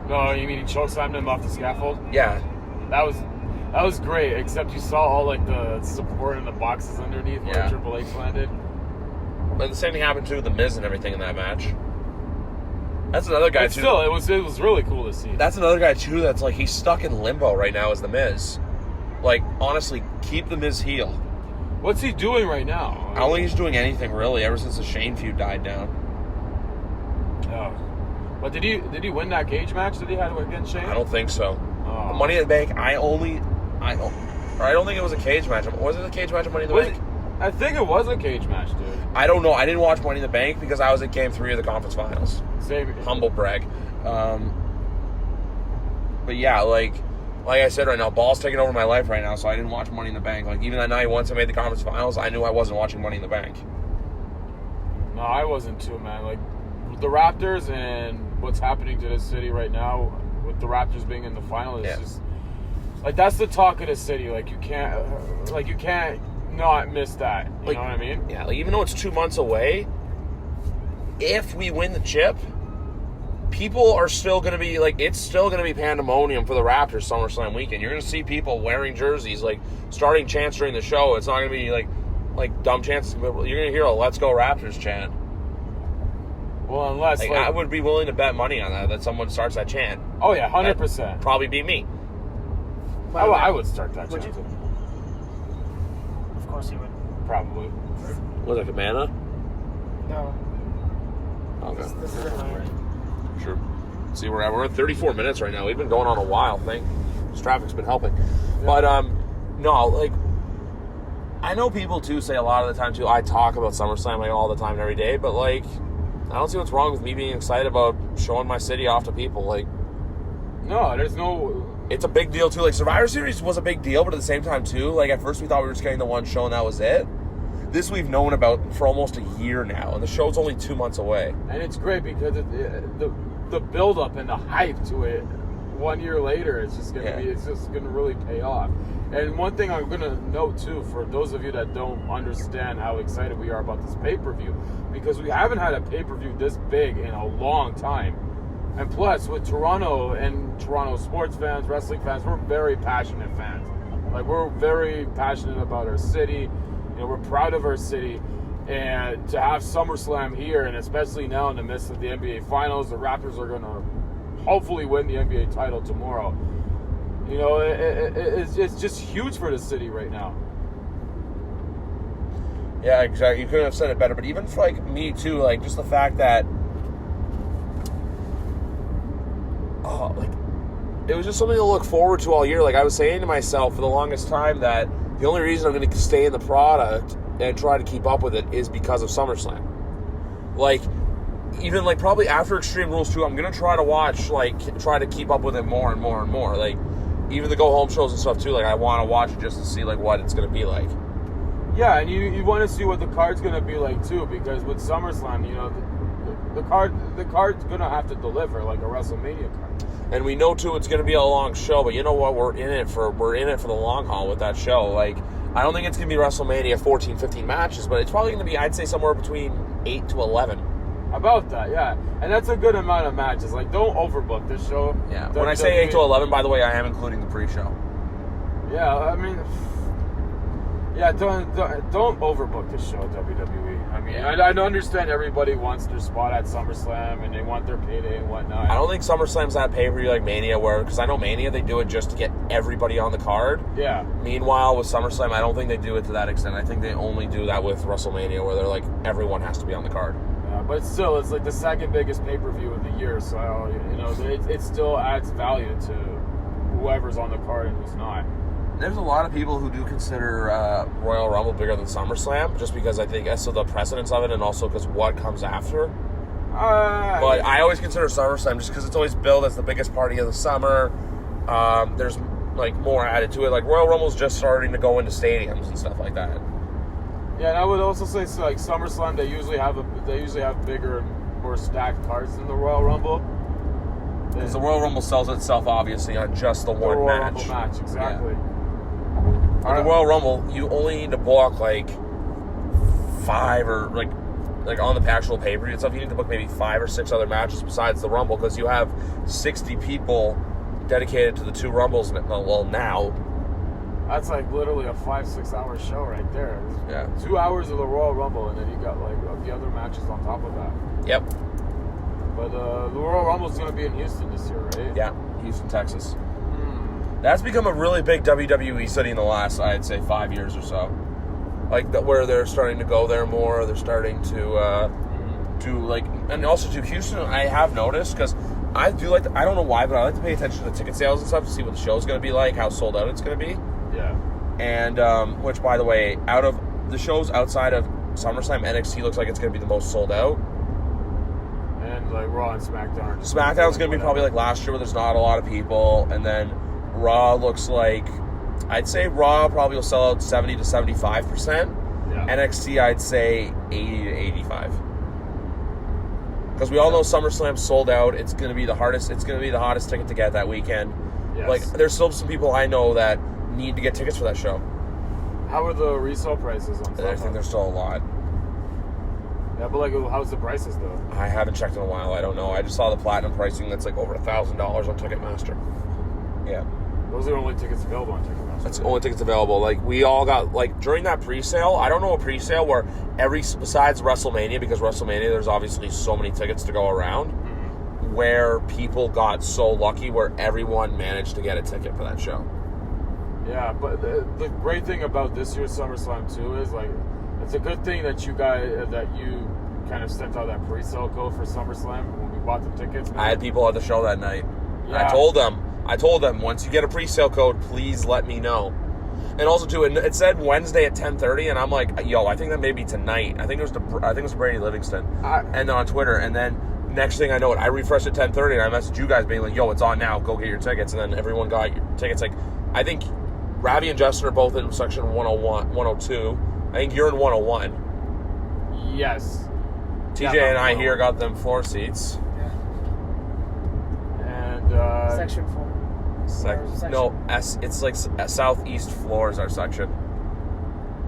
No, you mean he chokeslammed him off the scaffold?
Yeah.
That was great, except you saw all like the support in the boxes underneath where Triple H landed.
But the same thing happened to The Miz and everything in that match. That's another guy, too.
Still, it was really cool to see.
That's another guy, too, that's like, he's stuck in limbo right now as The Miz. Like, honestly, keep The Miz heel.
What's he doing right now?
I don't think he's doing anything, really, ever since the Shane feud died down.
Oh. But did he win that cage match that he had against Shane?
I don't think so.
Oh.
Money in the Bank, I don't think it was a cage match. Was it a cage match of Money in the Bank?
I think it was a cage match, dude.
I don't know. I didn't watch Money in the Bank because I was at Game 3 of the conference finals.
Same.
Humble brag. But yeah, like I said right now, ball's taking over my life right now, so I didn't watch Money in the Bank. Like, even that night, once I made the conference finals, I knew I wasn't watching Money in the Bank.
No, I wasn't too, man. Like, the Raptors and what's happening to this city right now, with the Raptors being in the final, is just... Like, that's the talk of the city. Like, you can't not miss that. You know what I mean?
Yeah, like, even though it's 2 months away, if we win the chip, people are still going to be, like, it's still going to be pandemonium for the Raptors SummerSlam weekend. You're going to see people wearing jerseys, like, starting chants during the show. It's not going to be, like dumb chants. You're going to hear a Let's Go Raptors chant.
Well, unless...
Like, I would be willing to bet money on that someone starts that chant.
Oh, yeah, 100%.
That'd probably be me.
I would start that chant.
Of course you would.
Probably.
Was it Cabana?
No.
Okay.
This is annoying.
Sure. See, we're at 34 minutes right now. We've been going on a while. This traffic's been helping. Yeah. But, no, like, I know people, too, say a lot of the time, too, I talk about SummerSlam, like, all the time and every day, but, like, I don't see what's wrong with me being excited about showing my city off to people. Like,
no, there's no...
It's a big deal, too. Like, Survivor Series was a big deal, but at the same time, too, like, at first we thought we were just getting the one show and that was it. This we've known about for almost a year now, and the show's only 2 months away.
And it's great because the build-up and the hype to it 1 year later, it's just going to really pay off. And one thing I'm going to note, too, for those of you that don't understand how excited we are about this pay-per-view, because we haven't had a pay-per-view this big in a long time. And plus, with Toronto and Toronto sports fans, wrestling fans, we're very passionate fans. Like, we're very passionate about our city. You know, we're proud of our city. And to have SummerSlam here, and especially now in the midst of the NBA Finals, the Raptors are going to hopefully win the NBA title tomorrow. You know, it's just huge for the city right now.
Yeah, exactly. You couldn't have said it better. But even for, like, me, too, like, just the fact that it was just something to look forward to all year. Like, I was saying to myself for the longest time that the only reason I'm going to stay in the product and try to keep up with it is because of SummerSlam. Like, even, like, probably after Extreme Rules 2, I'm going to try to watch, like, try to keep up with it more and more and more. Like, even the go-home shows and stuff, too, like, I want to watch it just to see, like, what it's going to be like.
Yeah, and you want to see what the card's going to be like, too, because with SummerSlam, you know, the card's going to have to deliver, like a WrestleMania card.
And we know, too, it's going to be a long show, but you know what? We're in it for the long haul with that show. Like, I don't think it's going to be WrestleMania 14, 15 matches, but it's probably going to be, I'd say, somewhere between 8 to 11.
About that, yeah. And that's a good amount of matches. Like, don't overbook this show.
Yeah. When I say 8 to 11, by the way, I am including the pre-show.
Yeah, I mean... Yeah, don't overbook this show, WWE. I mean, I understand everybody wants their spot at SummerSlam and they want their payday and whatnot.
I don't think SummerSlam's that pay-per-view like Mania, because I know Mania, they do it just to get everybody on the card.
Yeah.
Meanwhile, with SummerSlam, I don't think they do it to that extent. I think they only do that with WrestleMania, where they're like, everyone has to be on the card.
Yeah, but still, it's like the second biggest pay-per-view of the year, so, you know, it still adds value to whoever's on the card and who's not.
There's a lot of people who do consider Royal Rumble bigger than SummerSlam, just because I think so the precedence of it, and also because what comes after. But I always consider SummerSlam just because it's always billed as the biggest party of the summer. There's like more added to it. Like Royal Rumble's just starting to go into stadiums and stuff like that.
Yeah, and I would also say so, like SummerSlam, they usually have bigger and more stacked cards than the Royal Rumble.
Because the Royal Rumble sells itself obviously on just the one
Royal
match.
Rumble match, exactly.
Yeah. On the Royal Rumble, you only need to book like 5 or like on the actual pay-per-view and stuff, you need to book maybe 5 or 6 other matches besides the Rumble, because you have 60 people dedicated to the 2 Rumbles. Well, now.
That's like literally a 5-6 hour show right there.
Yeah.
2 hours of the Royal Rumble, and then you got like the other matches on top of that.
Yep.
But the Royal Rumble's going to be in Houston this year, right?
Yeah, Houston, Texas. That's become a really big WWE city in the last, I'd say, 5 years or so. Like, where they're starting to go there more. They're starting to do, like... And also, to Houston, I have noticed, because I do like... I don't know why, but I like to pay attention to the ticket sales and stuff to see what the show's going to be like, how sold out it's going to be.
Yeah.
And, which, by the way, out of the shows outside of SummerSlam, NXT looks like it's going to be the most sold out.
And, like, Raw and SmackDown.
SmackDown's going to be probably like last year, where there's not a lot of people. And then Raw looks like... I'd say Raw probably will sell out 70 to 75%.
Yeah.
NXT, I'd say 80 to 85. Because we all know SummerSlam sold out. It's going to be the hardest. It's going to be the hottest ticket to get that weekend.
Yes.
Like, there's still some people I know that need to get tickets for that show.
How are the resale prices on stuff?
I think there's still a lot.
Yeah, but like, how's the prices though?
I haven't checked in a while. I don't know. I just saw the platinum pricing that's like over $1,000 on Ticketmaster. Yeah.
Those are the only tickets available on Ticketmaster.
That's the only tickets available. Like, we all got, like, during that pre-sale, I don't know a pre-sale where besides WrestleMania, because WrestleMania, there's obviously so many tickets to go around, where people got so lucky where everyone managed to get a ticket for that show.
Yeah, but the great thing about this year's SummerSlam too is, like, it's a good thing that you kind of sent out that pre-sale code for SummerSlam when we bought the tickets. Man.
I had people at the show that night.
Yeah.
I told them, once you get a pre-sale code, please let me know. And also, too, it said Wednesday at 10:30, and I'm like, yo, I think that may be tonight. I think it was Brady Livingston, and on Twitter. And then next thing I know, I refreshed at 10:30, and I messaged you guys being like, yo, it's on now. Go get your tickets. And then everyone got your tickets. Like, I think Ravi and Justin are both in section 101, 102. I think you're in 101.
Yes.
TJ and I here got them floor seats.
And
Section 4.
It's like southeast floor is our section.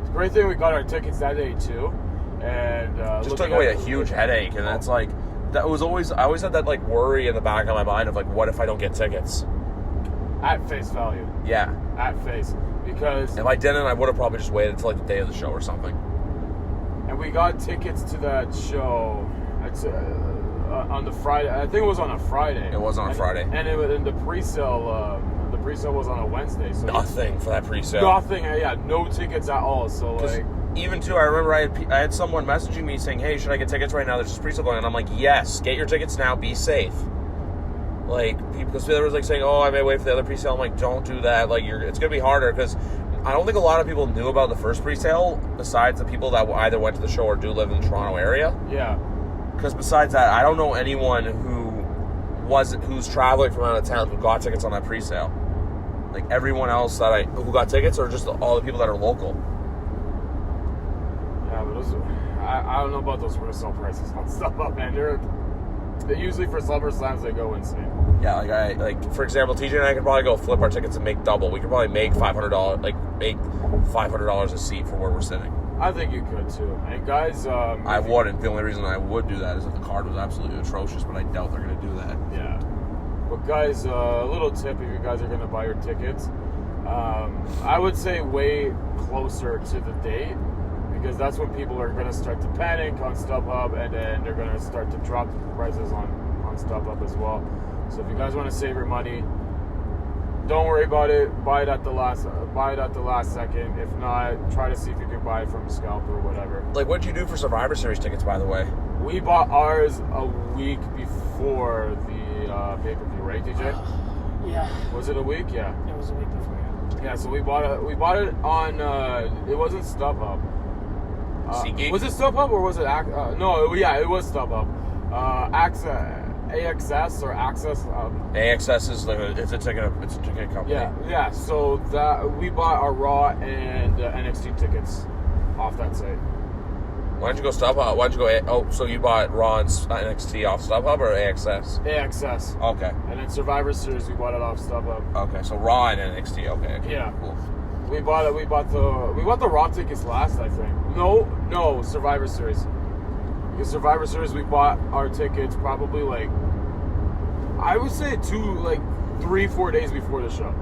It's a great thing we got our tickets that day too, and
just took away a huge headache. And it's like I always had that like worry in the back of my mind of like, what if I don't get tickets?
At face value.
Yeah.
At face, because
if I didn't, I would have probably just waited until like the day of the show or something.
And we got tickets to that show. On the Friday, I think it was on a Friday.
It was on a Friday,
and the pre-sale. The pre-sale was on a Wednesday. So
nothing for that pre-sale.
Nothing. Yeah, no tickets at all. So like,
even too, I remember I had someone messaging me saying, "Hey, should I get tickets right now? There's this pre-sale going," and I'm like, "Yes, get your tickets now. Be safe." Like, because there was like saying, "Oh, I may wait for the other pre-sale." I'm like, "Don't do that. Like, it's gonna be harder because." I don't think a lot of people knew about the first pre-sale, besides the people that either went to the show or do live in the Toronto area.
Yeah.
Because besides that, I don't know anyone who's traveling from out of town who got tickets on that pre-sale. Like, everyone else who got tickets are just all the people that are local.
Yeah, but I don't know about those pre-sale prices on StubHub, man. They usually for SummerSlams they go insane.
Yeah, like for example, TJ and I could probably go flip our tickets and make double. We could probably make $500, make $500 a seat for where we're sitting.
I think you could too. And guys,
I wouldn't. The only reason I would do that is if the card was absolutely atrocious, but I doubt they're going to do that.
Yeah. But guys, a little tip if you guys are going to buy your tickets, I would say way closer to the date, because that's when people are going to start to panic on StubHub, and then they're going to start to drop prices on StubHub as well. So if you guys want to save your money, don't worry about it. Buy it at the last second. If not, try to see if you can buy it from a scalper or whatever.
Like, what did you do for Survivor Series tickets, by the way?
We bought ours a week before the pay-per-view, right, DJ?
Yeah.
Was it a week? Yeah.
It was a week before.
Yeah. So we bought it on. It wasn't StubHub.
SeatGeek?
Was it StubHub or was it? No. Yeah, it was StubHub. AXS or Access.
AXS is it's a ticket company.
Yeah. So that we bought our Raw and NXT tickets off that site.
Why don't you go StubHub? Why don't you go? So you bought Raw and NXT off StubHub or AXS?
AXS.
Okay.
And then Survivor Series, we bought it off StubHub.
Okay, so Raw and NXT. Okay.
Yeah.
Cool.
We bought the Raw tickets last, I think. No, Survivor Series. Because Survivor Series, we bought our tickets probably like, I would say 3-4 days before the show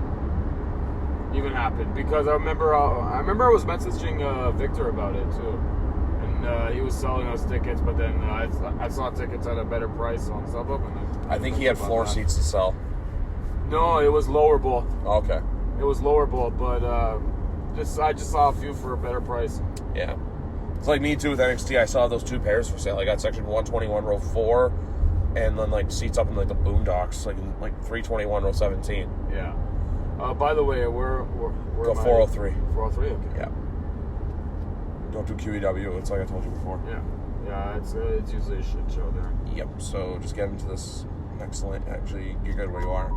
even happened. Because I remember I was messaging Victor about it too, and he was selling us tickets. But then I saw tickets at a better price on StubHub, and
I think he had floor seats to sell.
No, it was lower bowl.
Okay.
It was lower bowl, but I just saw a few for a better price.
Yeah. It's like me too with NXT. I saw those 2 pairs for sale. I got section 121, row 4, and then like seats up in like the boondocks, like 321, row 17.
Yeah. By the way, we're
Go 403.
403. Okay.
Yeah. Don't do QEW. It's like I told you before.
Yeah. It's usually a shit show there.
Yep. So just get into this next lane. Actually, you're good where you are.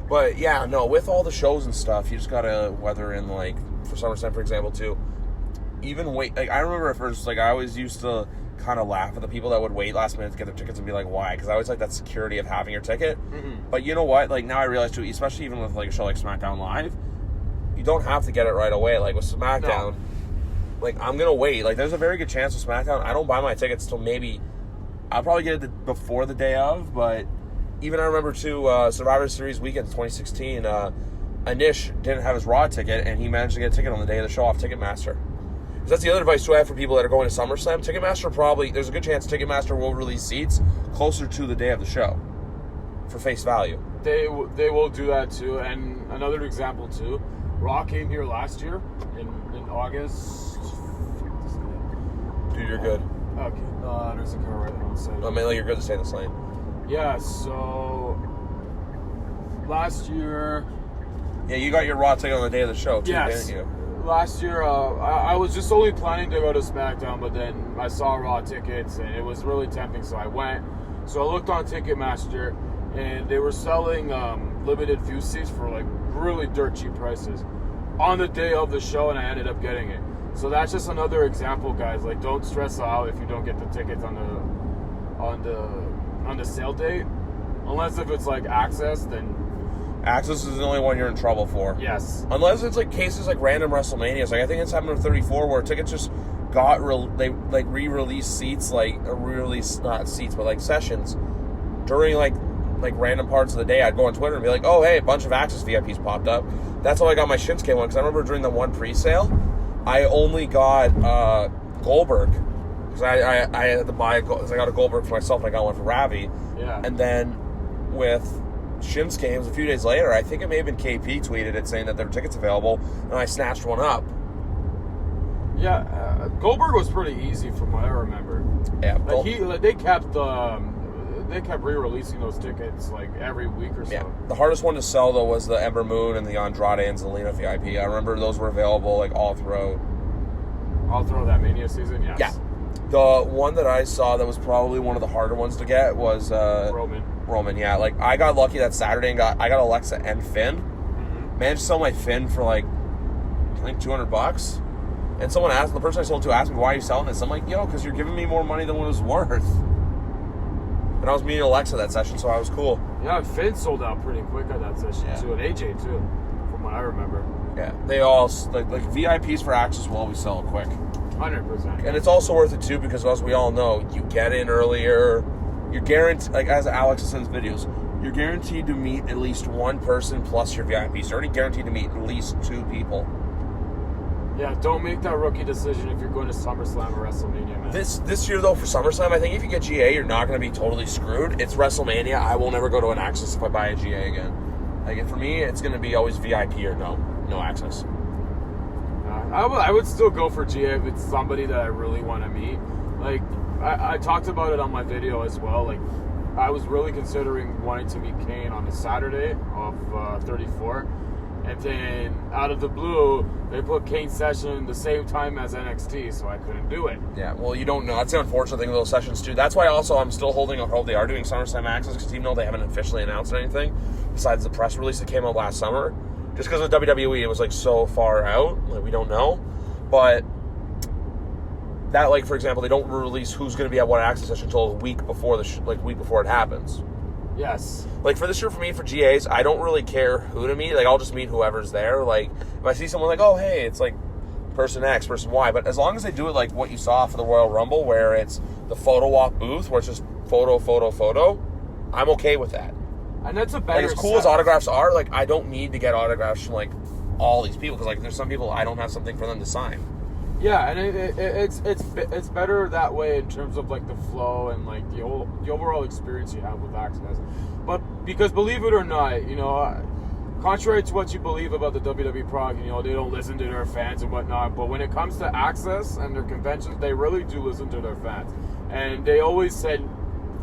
But yeah, no, with all the shows and stuff, you just gotta weather in, like, for SummerSlam, for example, too. Even wait, like, I remember at first, like, I always used to kind of laugh at the people that would wait last minute to get their tickets and be like, why? Because I always like that security of having your ticket. Mm-hmm. But you know what? Like, now I realize, too, especially even with, like, a show like SmackDown Live, you don't have to get it right away. Like, with SmackDown, like, I'm gonna wait. Like, there's a very good chance with SmackDown, I don't buy my tickets till maybe, I'll probably get it before the day of, but even I remember, too, Survivor Series weekend 2016, Anish didn't have his Raw ticket, and he managed to get a ticket on the day of the show off Ticketmaster. Because that's the other advice, too, I have for people that are going to SummerSlam. Ticketmaster there's a good chance Ticketmaster will release seats closer to the day of the show for face value.
They will do that, too. And another example, too, Raw came here last year in August.
Dude, you're good.
Okay. There's a car right on the side.
I mean, like, you're good to stay in this lane.
Yeah, so last year...
Yeah, you got your Raw ticket on the day of the show, too,
yes.
didn't you?
Last year, I was just only planning to go to SmackDown, but then I saw Raw tickets, and it was really tempting, so I went. So I looked on Ticketmaster, and they were selling limited view seats for, like, really dirt cheap prices on the day of the show, and I ended up getting it. So that's just another example, guys. Like, don't stress out if you don't get the tickets on the sale date, unless if it's like Access, then
Access is the only one you're in trouble for.
yes.
Unless it's like cases like random WrestleManias. Like I think it's happened in 34 where tickets just got they like re-released seats, like re-release not seats but like sessions during like random parts of the day. I'd go on Twitter and be like, oh hey, a bunch of Access VIPs popped up. That's how I got my Shinsuke one, because I remember during the one pre-sale I only got Goldberg. Because I had to buy, because I got a Goldberg for myself and I got one for Ravi.
Yeah.
And then with Shinsuke, it was a few days later, I think it may have been KP tweeted it saying that there were tickets available, and I snatched one up.
Yeah, Goldberg was pretty easy from what I remember.
Yeah.
They kept re-releasing those tickets like every week or so.
Yeah. The hardest one to sell though was the Ember Moon and the Andrade and Zelina VIP. I remember those were available like all throughout.
All throughout that Mania season, yes.
Yeah. The one that I saw that was probably one of the harder ones to get was Roman, yeah. Like I got lucky that Saturday and I got Alexa and Finn. Mm-hmm. Managed to sell my Finn for like I think $200. And the person I sold to asked me, why are you selling this? I'm like, yo, because you're giving me more money than what it was worth. And I was meeting Alexa that session, so I was cool.
Yeah, Finn sold out pretty quick at that session too, and AJ too, from what I remember.
Yeah, they all like VIPs for Access will always sell quick.
100%.
And it's also worth it too because, as we all know, you get in earlier. You're guaranteed, like as Alex sends videos, you're guaranteed to meet at least one person plus your VIPs. You're already guaranteed to meet at least 2 people.
Yeah, don't make that rookie decision if you're going to SummerSlam or WrestleMania, man.
This year, though, for SummerSlam, I think if you get GA, you're not going to be totally screwed. It's WrestleMania. I will never go to an Access if I buy a GA again. Like, for me, it's going to be always VIP or no Access.
I would still go for GA if it's somebody that I really want to meet. Like, I talked about it on my video as well. Like, I was really considering wanting to meet Kane on a Saturday of 34. And then, out of the blue, they put Kane's session the same time as NXT, so I couldn't do it.
Yeah, well, you don't know. That's the unfortunate thing with those sessions, too. That's why, also, I'm still holding a hope they are doing SummerSlam Access, because even though they haven't officially announced anything, besides the press release that came out last summer, just because of WWE, it was, like, so far out. Like, we don't know. But that, like, for example, they don't release who's going to be at what Access session until a week before week before it happens.
Yes.
Like, for this year, for me, for GAs, I don't really care who to meet. Like, I'll just meet whoever's there. Like, if I see someone like, oh, hey, it's like person X, person Y. But as long as they do it like what you saw for the Royal Rumble, where it's the photo walk booth, where it's just photo, I'm okay with that.
And that's a better
Like, as cool as autographs are, like, I don't need to get autographs from, like, all these people. Because, like, there's some people I don't have something for them to sign.
Yeah, and it's better that way in terms of like the flow and like the overall experience you have with Access. But because believe it or not, you know, contrary to what you believe about the WWE product, you know, they don't listen to their fans and whatnot. But when it comes to Access and their conventions, they really do listen to their fans, and they always send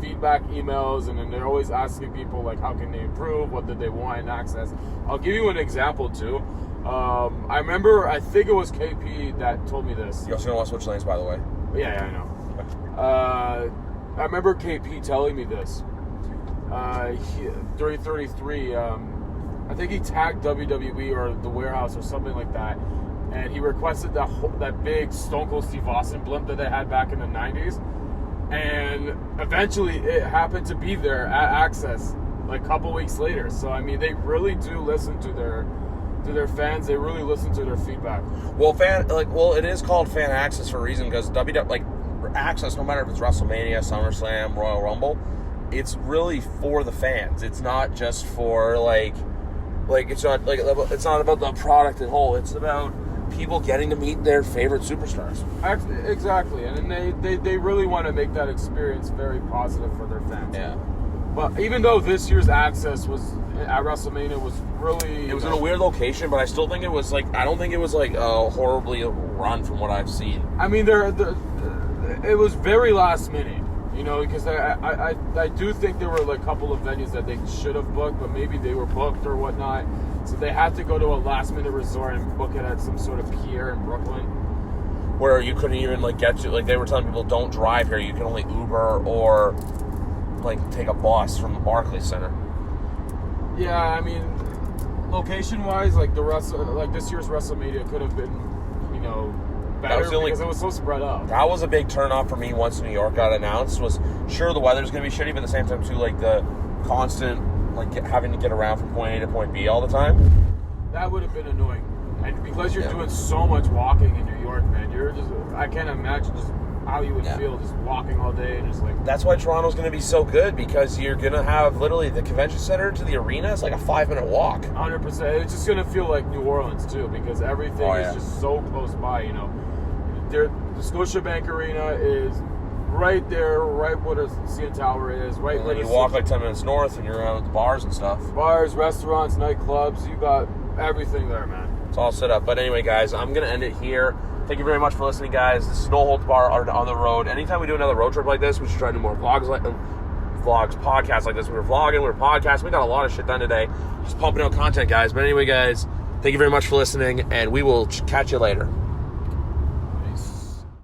feedback emails, and then they're always asking people like how can they improve, what did they want in Access. I'll give you an example too. I remember, I think it was KP that told me this.
You also gonna want to switch lanes, by the way.
Yeah, I know. I remember KP telling me this. During 33, I think he tagged WWE or the Warehouse or something like that, and he requested that big Stone Cold Steve Austin blimp that they had back in the 90s, and eventually it happened to be there at Access like a couple weeks later. So I mean, they really do listen to their fans. They really listen to their feedback.
Well, it is called Fan Access for a reason, because Access, no matter if it's WrestleMania, SummerSlam, Royal Rumble, it's really for the fans. It's not just for it's not about the product at whole. It's about people getting to meet their favorite superstars.
Exactly, and they really want to make that experience very positive for their fans.
Yeah.
But even though this year's Access was at WrestleMania was really...
It was in a weird location, but I still think it was I don't think it was horribly run from what I've seen.
I mean, it was very last minute, you know, because I do think there were a couple of venues that they should have booked, but maybe they were booked or whatnot. So they had to go to a last minute resort and book it at some sort of pier in Brooklyn.
Where you couldn't even get to, they were telling people don't drive here, you can only Uber or take a bus from the Barclays Center.
Yeah, I mean, location-wise, this year's WrestleMania could have been, you know, better because it was so spread out.
That was a big turn-off for me once New York got announced. Was sure the weather's going to be shitty, but at the same time too, the constant having to get around from point A to point B all the time.
That would have been annoying, and because you're doing so much walking in New York, man, I can't imagine just how you would feel just walking all day and just
That's why Toronto's going to be so good, because you're going to have literally the convention center to the arena is like a 5-minute walk.
100%. It's just going to feel like New Orleans too, because everything is just so close by. You know, the Scotiabank Arena is right there, right where the CN Tower is, right
and
where
then you walk 10 minutes north and you're around at the bars and stuff.
Bars, restaurants, nightclubs, you got everything there, man.
It's all set up. But anyway, guys, I'm going to end it here. Thank you very much for listening, guys. This is No Holds Bar on the road. Anytime we do another road trip like this, we should try to do more podcasts like this. We were vlogging, we were podcasting. We got a lot of shit done today. Just pumping out content, guys. But anyway, guys, thank you very much for listening, and we will catch you later.